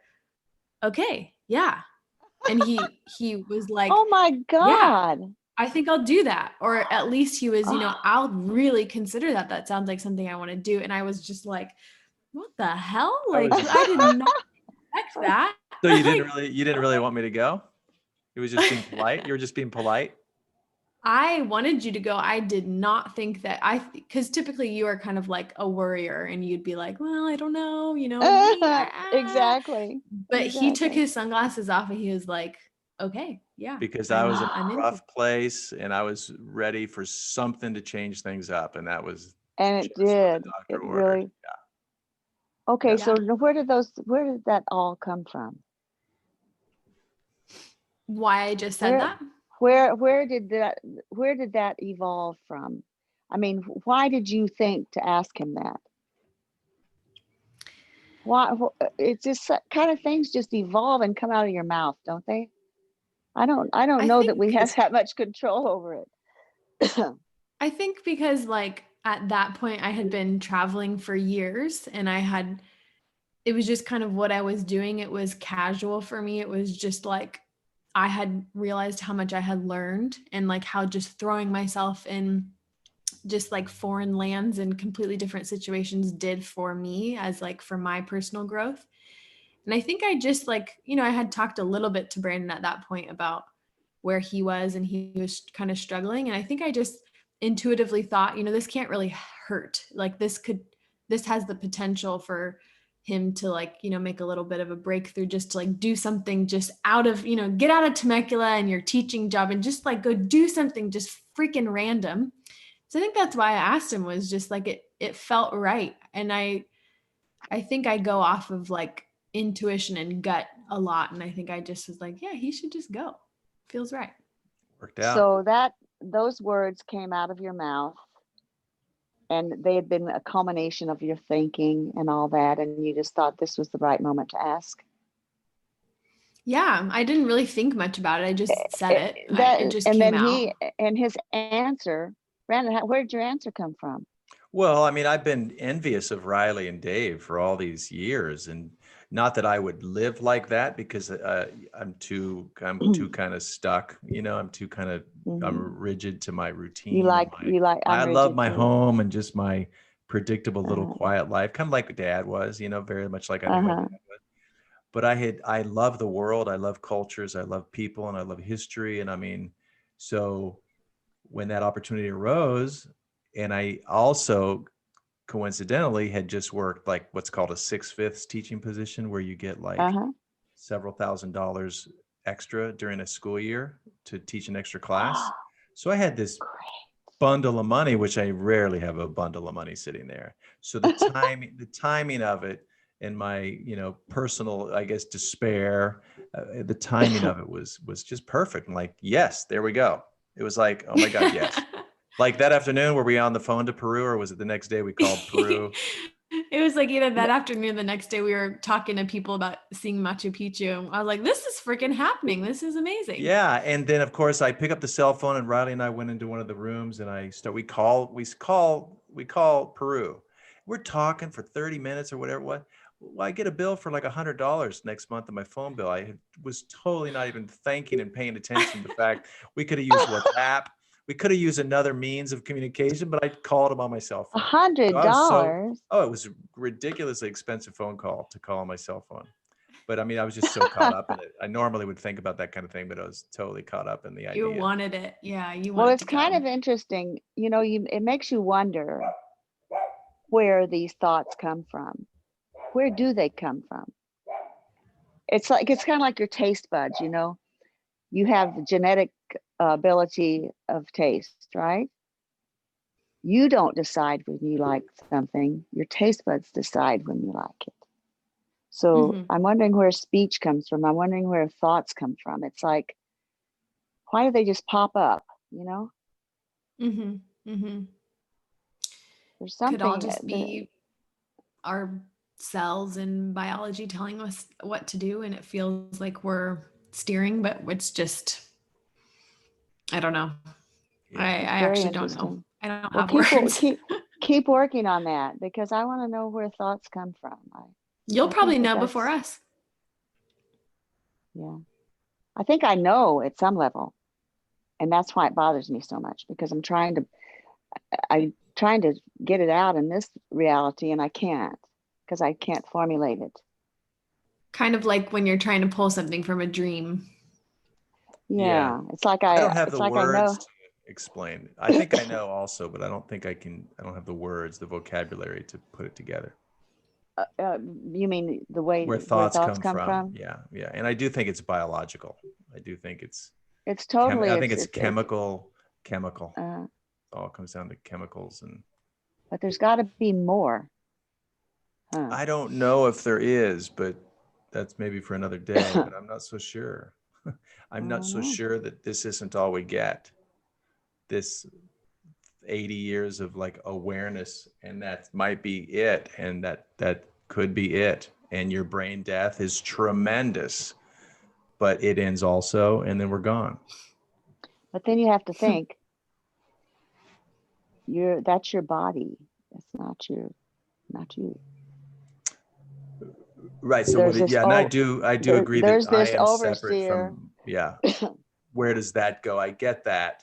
okay, yeah. And he was like, oh my God, yeah, I think I'll do that. Or at least he was, I'll really consider that. That sounds like something I want to do. And I was just like, what the hell? Like, I did not expect that. So you didn't really want me to go? It was just being polite. You were just being polite. I wanted you to go. I did not think that because typically you are kind of like a worrier and you'd be like, well, I don't know, Exactly. But he took Exactly. his sunglasses off and he was like, okay, yeah, because I was in I'm a into rough place and I was ready for something to change things up. And that was And it just what the did. doctor It ordered. really. Yeah. Okay, Yeah. so where did that all come from? Why I just said that. Where did that evolve from? I mean, why did you think to ask him that? Why? It's just kind of things just evolve and come out of your mouth, don't they? I don't I know that think we have that much control over it. I think because like at that point I had been traveling for years and it was just kind of what I was doing. It was casual for me. It was just like I had realized how much I had learned and like how just throwing myself in just like foreign lands and completely different situations did for me as like for my personal growth. And I think I just like, I had talked a little bit to Brandon at that point about where he was and he was kind of struggling. And I think I just intuitively thought, this can't really hurt. Like this has the potential for him to like, make a little bit of a breakthrough, just to like do something just out of, get out of Temecula and your teaching job and just like go do something just freaking random. So I think that's why I asked him, was just like it felt right. And I think I go off of like intuition and gut a lot. And I think I just was like, yeah, he should just go. Feels right. Worked out. So those words came out of your mouth and they had been a culmination of your thinking and all that, and you just thought this was the right moment to ask. Yeah, I didn't really think much about it. I just said it. It just and came then out. his answer, Brandon, where did your answer come from? Well, I mean, I've been envious of Rilee and Dave for all these years, and not that I would live like that because I'm too kind of stuck. I'm too kind of I'm rigid to my routine. I'm I love rigid my too. home and just my predictable little quiet life, kind of like Dad was. Very much like I knew my dad was. But I love the world. I love cultures. I love people, and I love history. And I mean, so when that opportunity arose, and I also coincidentally had just worked like what's called a 6/5 teaching position, where you get like several $1,000s extra during a school year to teach an extra class. So I had this bundle of money, which I rarely have a bundle of money sitting there. So the timing of it, and my personal, I guess, despair, the timing of it was just perfect. And like, yes, there we go. It was like, oh my God, yes. Like that afternoon, were we on the phone to Peru, or was it the next day we called Peru? It was like either that afternoon, the next day we were talking to people about seeing Machu Picchu. I was like, this is freaking happening. This is amazing. Yeah. And then of course I pick up the cell phone, and Rilee and I went into one of the rooms, and we call Peru. We're talking for 30 minutes or whatever it was. Well, I get a bill for like $100 next month on my phone bill. I was totally not even thinking and paying attention to the fact we could have used WhatsApp. We could have used another means of communication, but I called him on my cell phone. $100. It was a ridiculously expensive phone call to call on my cell phone. But I mean, I was just so caught up in it. I normally would think about that kind of thing, but I was totally caught up in the idea. You wanted it. Yeah. Well, it's kind of interesting. It makes you wonder where these thoughts come from. Where do they come from? It's kind of like your taste buds, you have the genetic ability of taste, right? You don't decide when you like something. Your taste buds decide when you like it. So I'm wondering where speech comes from. I'm wondering where thoughts come from. It's like, why do they just pop up? There's something. Could all just be our cells and biology telling us what to do, and it feels like we're steering, but it's just, I don't know. Yeah. I actually don't know. I don't have words. Keep working on that, because I want to know where thoughts come from. You'll probably know before us. Yeah. I think I know at some level. And that's why it bothers me so much, because I'm trying to get it out in this reality, and I can't, because I can't formulate it. Kind of like when you're trying to pull something from a dream. Yeah. It's like I don't have the words. explain. I think I know also, but I don't think I don't have the words, the vocabulary to put it together. You mean the way Where where thoughts thoughts come come from. from? Yeah, yeah. And I do think it's biological. I do think it's It's totally, I think it's it's, chemical. uh, It all comes down to chemicals. And but there's got to be more, huh? I don't know if there is, but that's maybe for another day, but I'm not so sure. I'm I not don't so know. sure that this isn't all we get. This 80 years of like awareness, and that might be it, and that could be it. And your brain death is tremendous, but it ends also, and then we're gone. But then you have to think, that's your body. That's not you. Right. So There's this yeah, and I do agree that there's I this am separate overseer. from, yeah. Where does that go? I get that.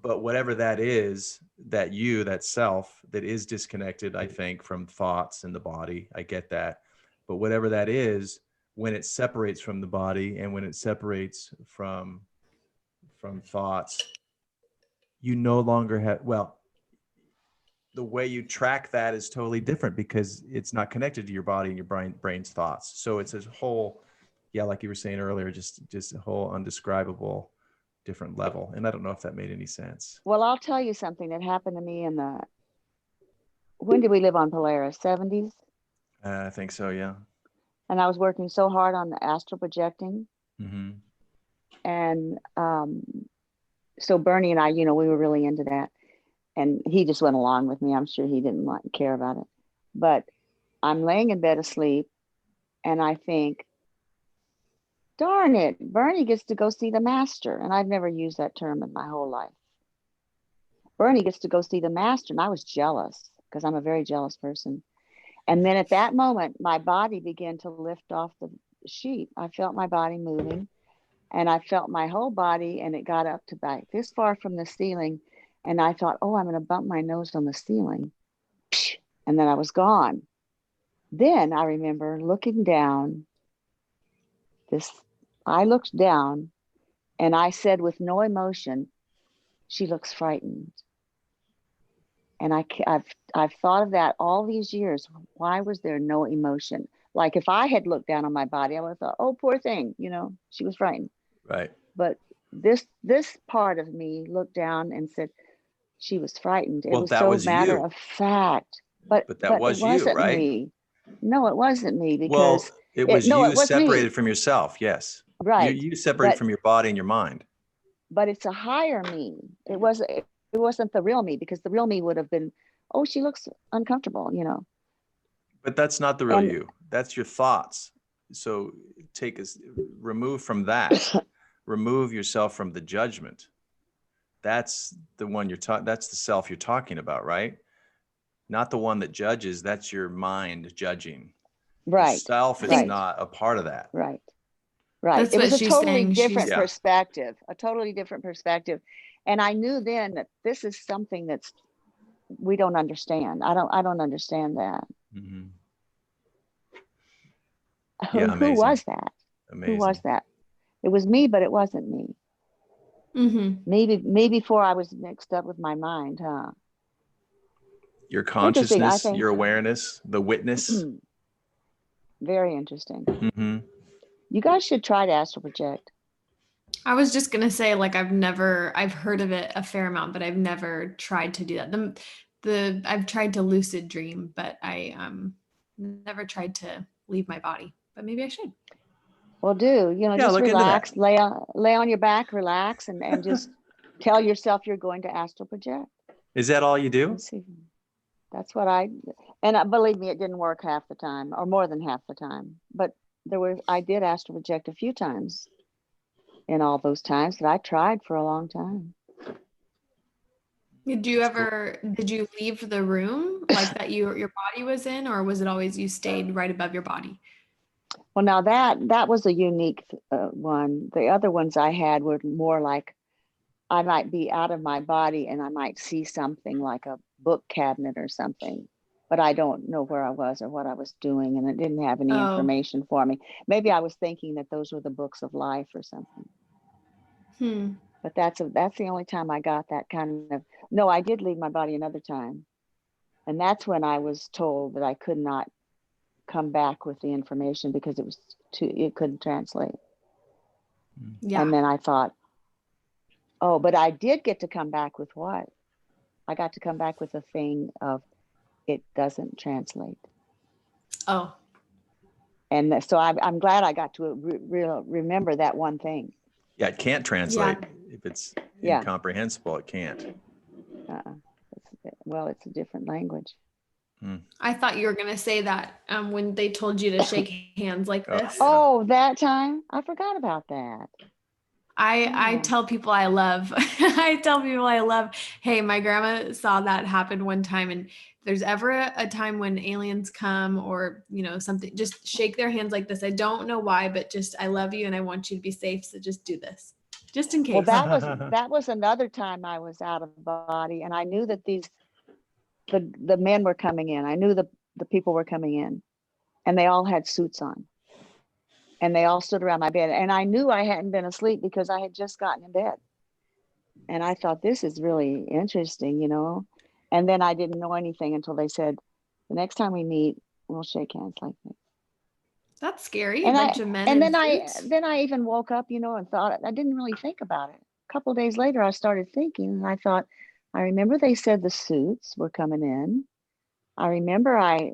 But whatever that is, that self that is disconnected, I think, from thoughts in the body, I get that. But whatever that is, when it separates from the body and when it separates from thoughts, you no longer have, well, the way you track that is totally different because it's not connected to your body and your brain's thoughts. So it's a whole, yeah, like you were saying earlier, just a whole undescribable different level. And I don't know if that made any sense. Well, I'll tell you something that happened to me when did we live on Polaris? 70s? I think so, yeah. And I was working so hard on the astral projecting. Mm-hmm. And so Bernie and I, we were really into that. And he just went along with me. I'm sure he didn't care about it. But I'm laying in bed asleep and I think, darn it, Bernie gets to go see the master. And I've never used that term in my whole life. Bernie gets to go see the master. And I was jealous because I'm a very jealous person. And then at that moment, my body began to lift off the sheet. I felt my body moving and I felt my whole body, and it got up to back this far from the ceiling. And I thought, oh, I'm going to bump my nose on the ceiling. And then I was gone. Then I remember looking down. I looked down and I said with no emotion, she looks frightened. And I've thought of that all these years. Why was there no emotion? Like if I had looked down on my body, I would have thought, oh, poor thing, she was frightened. Right. But this part of me looked down and said she was frightened. Well, It was that so was matter you. of fact. But that it was you, wasn't right? me. No, it wasn't me Well, because it was no, you it was me. separated from yourself. Yes. Right. You separated But from your body and your mind. it's a higher me. It wasn't the real me, because the real me would have been, oh, she looks uncomfortable, But that's not the real And you. That's your thoughts. So remove from that. Remove yourself from the judgment. That's the one that's the self you're talking about, right? Not the one that judges. That's your mind judging. right. The self is Right. not a part of that. Right. Right. That's It what was a she's totally saying. different Yeah. perspective, a totally different perspective. And I knew then that this is something we don't understand. I don't understand that. Mm-hmm. Who Yeah, amazing. was that? Amazing. Who was that? It was me, but it wasn't me. Mm-hmm. Maybe before I was mixed up with my mind, huh? Your Interesting, I consciousness, think. your awareness, the witness. Very interesting. Mm-hmm. You guys should try to astral project. I was just gonna say, like, I've heard of it a fair amount, but I've never tried to do that. I've tried to lucid dream, but I never tried to leave my body. But maybe I should. Well, just look into relax, that. lay on your back, relax, and just tell yourself you're going to astral project. Is that all you do? Let's see. That's what believe me, it didn't work half the time, or more than half the time. But I did astral project a few times in all those times that I tried for a long time. Did you leave the room like that your body was in, or was it always you stayed right above your body? Well, now that was a unique one. The other ones I had were more like I might be out of my body and I might see something like a book cabinet or something, but I don't know where I was or what I was doing, and it didn't have any information for me. Maybe I was thinking that those were the books of life or something. But that's the only time I got that kind of, no, I did leave my body another time. And that's when I was told that I could not come back with the information because it couldn't translate. Yeah. And then I thought, oh, but I did get to come back with what? I got to come back with a thing of it doesn't translate. Oh. And so I'm glad I got to remember that one thing. Yeah, it can't translate. Yeah. If it's Yeah. incomprehensible, it can't. Well, it's a different language. I thought you were going to say that when they told you to shake hands like this. Oh, that time? I forgot about that. I tell people I love, hey, my grandma saw that happen one time. And if there's ever a time when aliens come or, something, just shake their hands like this. I don't know why, but just, I love you and I want you to be safe. So just do this, just in case. Well, that was another time I was out of body, and I knew that the men were coming in. I knew the people were coming in, and they all had suits on. And they all stood around my bed. And I knew I hadn't been asleep because I had just gotten in bed. And I thought, this is really interesting, And then I didn't know anything until they said, the next time we meet, we'll shake hands like this. That's scary. And a bunch of men then suits. I even woke up, and thought, I didn't really think about it. A couple of days later, I started thinking, and I thought, I remember they said the suits were coming in. I remember I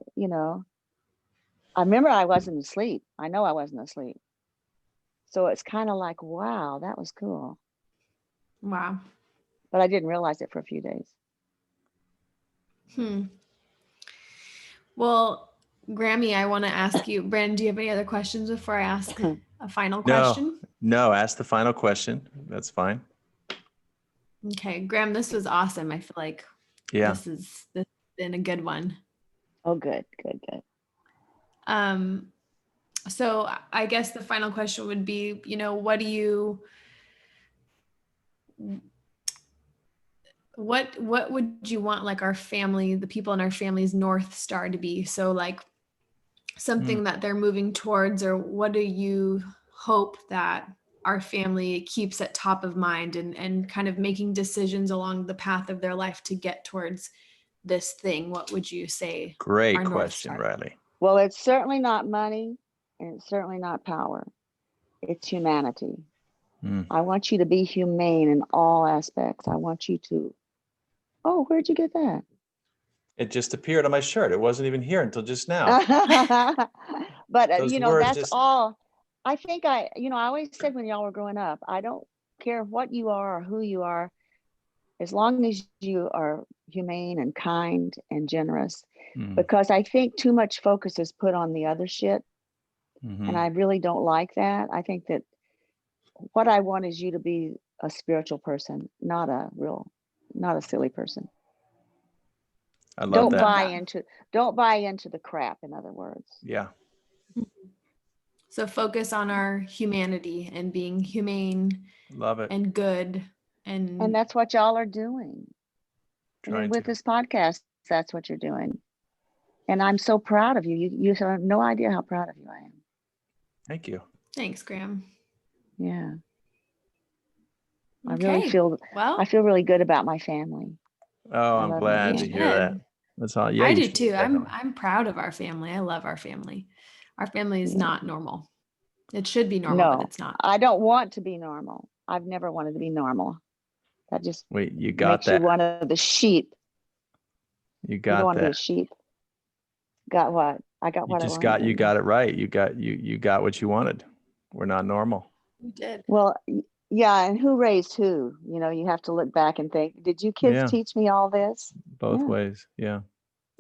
wasn't asleep. I know I wasn't asleep. So it's kind of like, wow, that was cool. Wow. But I didn't realize it for a few days. Well, Grammy, I want to ask you, Brandon, do you have any other questions before I ask a final question? No, ask the final question. That's fine. Okay, Graham, this was awesome. I feel like this has been a good one. Oh, good. So I guess the final question would be, what would you want like our family, the people in our family's North Star to be? So like something that they're moving towards, or what do you hope that our family keeps at top of mind and kind of making decisions along the path of their life to get towards this thing? What would you say? Great question, Rilee. Well, it's certainly not money, and it's certainly not power. It's humanity. I want you to be humane in all aspects. I want you to, oh, where'd you get that? It just appeared on my shirt. It wasn't even here until just now. But, that's all. I think I always said when y'all were growing up, I don't care what you are or who you are, as long as you are humane and kind and generous, because I think too much focus is put on the other shit. And I really don't like that. I think that what I want is you to be a spiritual person, not a silly person. I love that. Don't buy into the crap, in other words. Yeah. So focus on our humanity and being humane. Love it. And good. And that's what y'all are doing. And with this podcast, that's what you're doing. And I'm so proud of you. You have no idea how proud of you I am. Thank you. Thanks, Graham. Yeah. Okay. I feel really good about my family. Oh, I'm glad to hear that. That's all. Yeah, I do too. I'm proud of our family. I love our family. Our family is not normal. It should be normal, but it's not. I don't want to be normal. I've never wanted to be normal. That just you got that. You one of the sheep. You got you don't that. Want to be a sheep. Got what? I got what I wanted. You got it right. You got what you wanted. We're not normal. We did. Well, yeah, and who raised who? You have to look back and think, did you kids teach me all this? Both ways, yeah.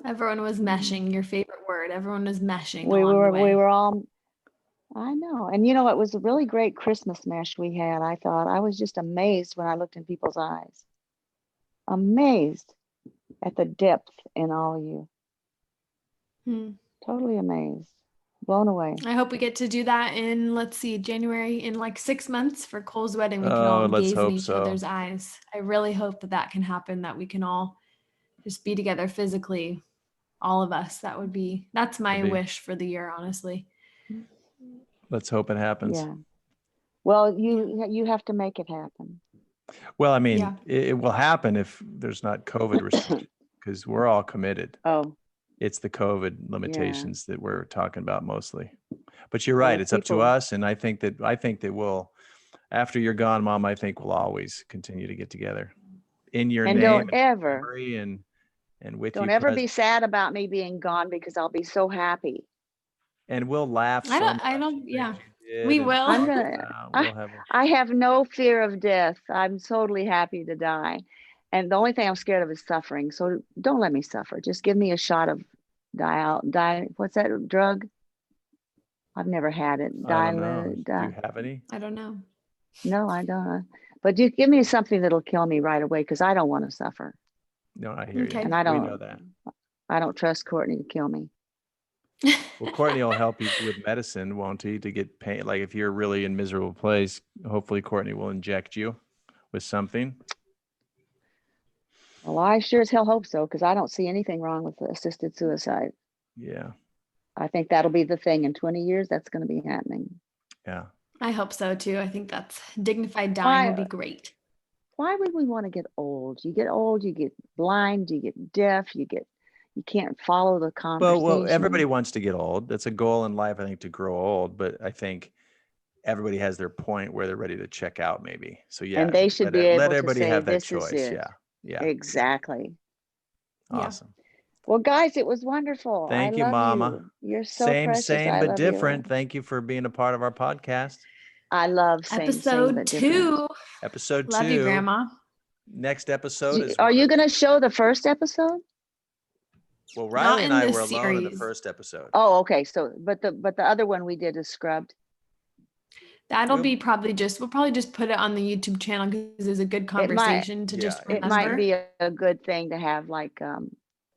Everyone was meshing, your favorite word. Everyone was meshing. We were all, I know. And it was a really great Christmas mesh we had. I thought, I was just amazed when I looked in people's eyes. Amazed at the depth in all of you. Totally amazed. Blown away. I hope we get to do that in, January, in like 6 months for Cole's wedding. We can all gaze in each other's eyes. I really hope that can happen, that we can all just be together physically, all of us. That's my wish for the year, honestly. Let's hope it happens. Yeah. Well, you have to make it happen. Well, I mean, Yeah. it will happen if there's not COVID restrictions because we're all committed. Oh, It's the COVID limitations that we're talking about mostly. But you're right. well, It's up to people, us. And I think that we'll, after you're gone, Mom, I think we'll always continue to get together in your and name and memory and with you don't ever be present. sad about me being gone because I'll be so happy. And we'll laugh so much. I don't, the yeah, things you did we and will. I'm talk gonna, about. I, We'll have I have no fear of death. I'm totally happy to die. And the only thing I'm scared of is suffering. So don't let me suffer. Just give me a shot of what's that drug? I've never had it. I don't know. Do you have any? I don't know. No, I don't. But you give me something that'll kill me right away because I don't want to suffer. No, I hear Okay. you. And I We know don't, that. I don't trust Courtney to kill me. Well, Courtney will help you with medicine, won't he? To get pain. Like if you're really in a miserable place, hopefully Courtney will inject you with something. Well, I sure as hell hope so because I don't see anything wrong with assisted suicide. Yeah. I think that'll be the thing in 20 years. That's going to be happening. Yeah. I hope so too. I think that's dignified dying would be great. Why would we want to get old? You get old, you get blind, you get deaf, you can't follow the conversation. Well, everybody wants to get old. That's a goal in life, I think, to grow old. But I think everybody has their point where they're ready to check out, maybe. So yeah, and they should be let able to everybody say, have that this is choice. it. Yeah. Yeah. Exactly. Yeah. Awesome. Well, guys, it was wonderful. Thank I you, love Mama. you. You're so Same, precious. I but love different. you. Thank you for being a part of our podcast. I love same Episode but different. 2. Episode Love 2. you, Grandma. Next episode is Are you going to show the first episode? Well, Not Rilee and in I this were alone in the series. first episode. Oh, okay. So, but the other one we did is scrubbed. That'll We'll- be we'll probably just put it on the YouTube channel because there's a good conversation to just It remember. might be a good thing to have, like,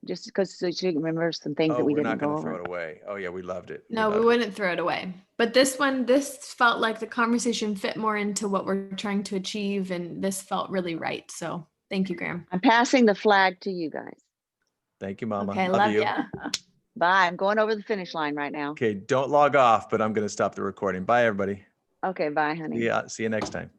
just because so you can remember some things that we we're didn't not go going to throw over. it away. Oh yeah, we loved it. No, we wouldn't throw it away. But this felt like the conversation fit more into what we're trying to achieve, and this felt really right. So thank you, Graham. I'm passing the flag to you guys. Thank you, Mama. Okay, love you. ya. Bye. I'm going over the finish line right now. Okay, don't log off, but I'm going to stop the recording. Bye, everybody. Okay, bye, honey. Yeah, see you next time.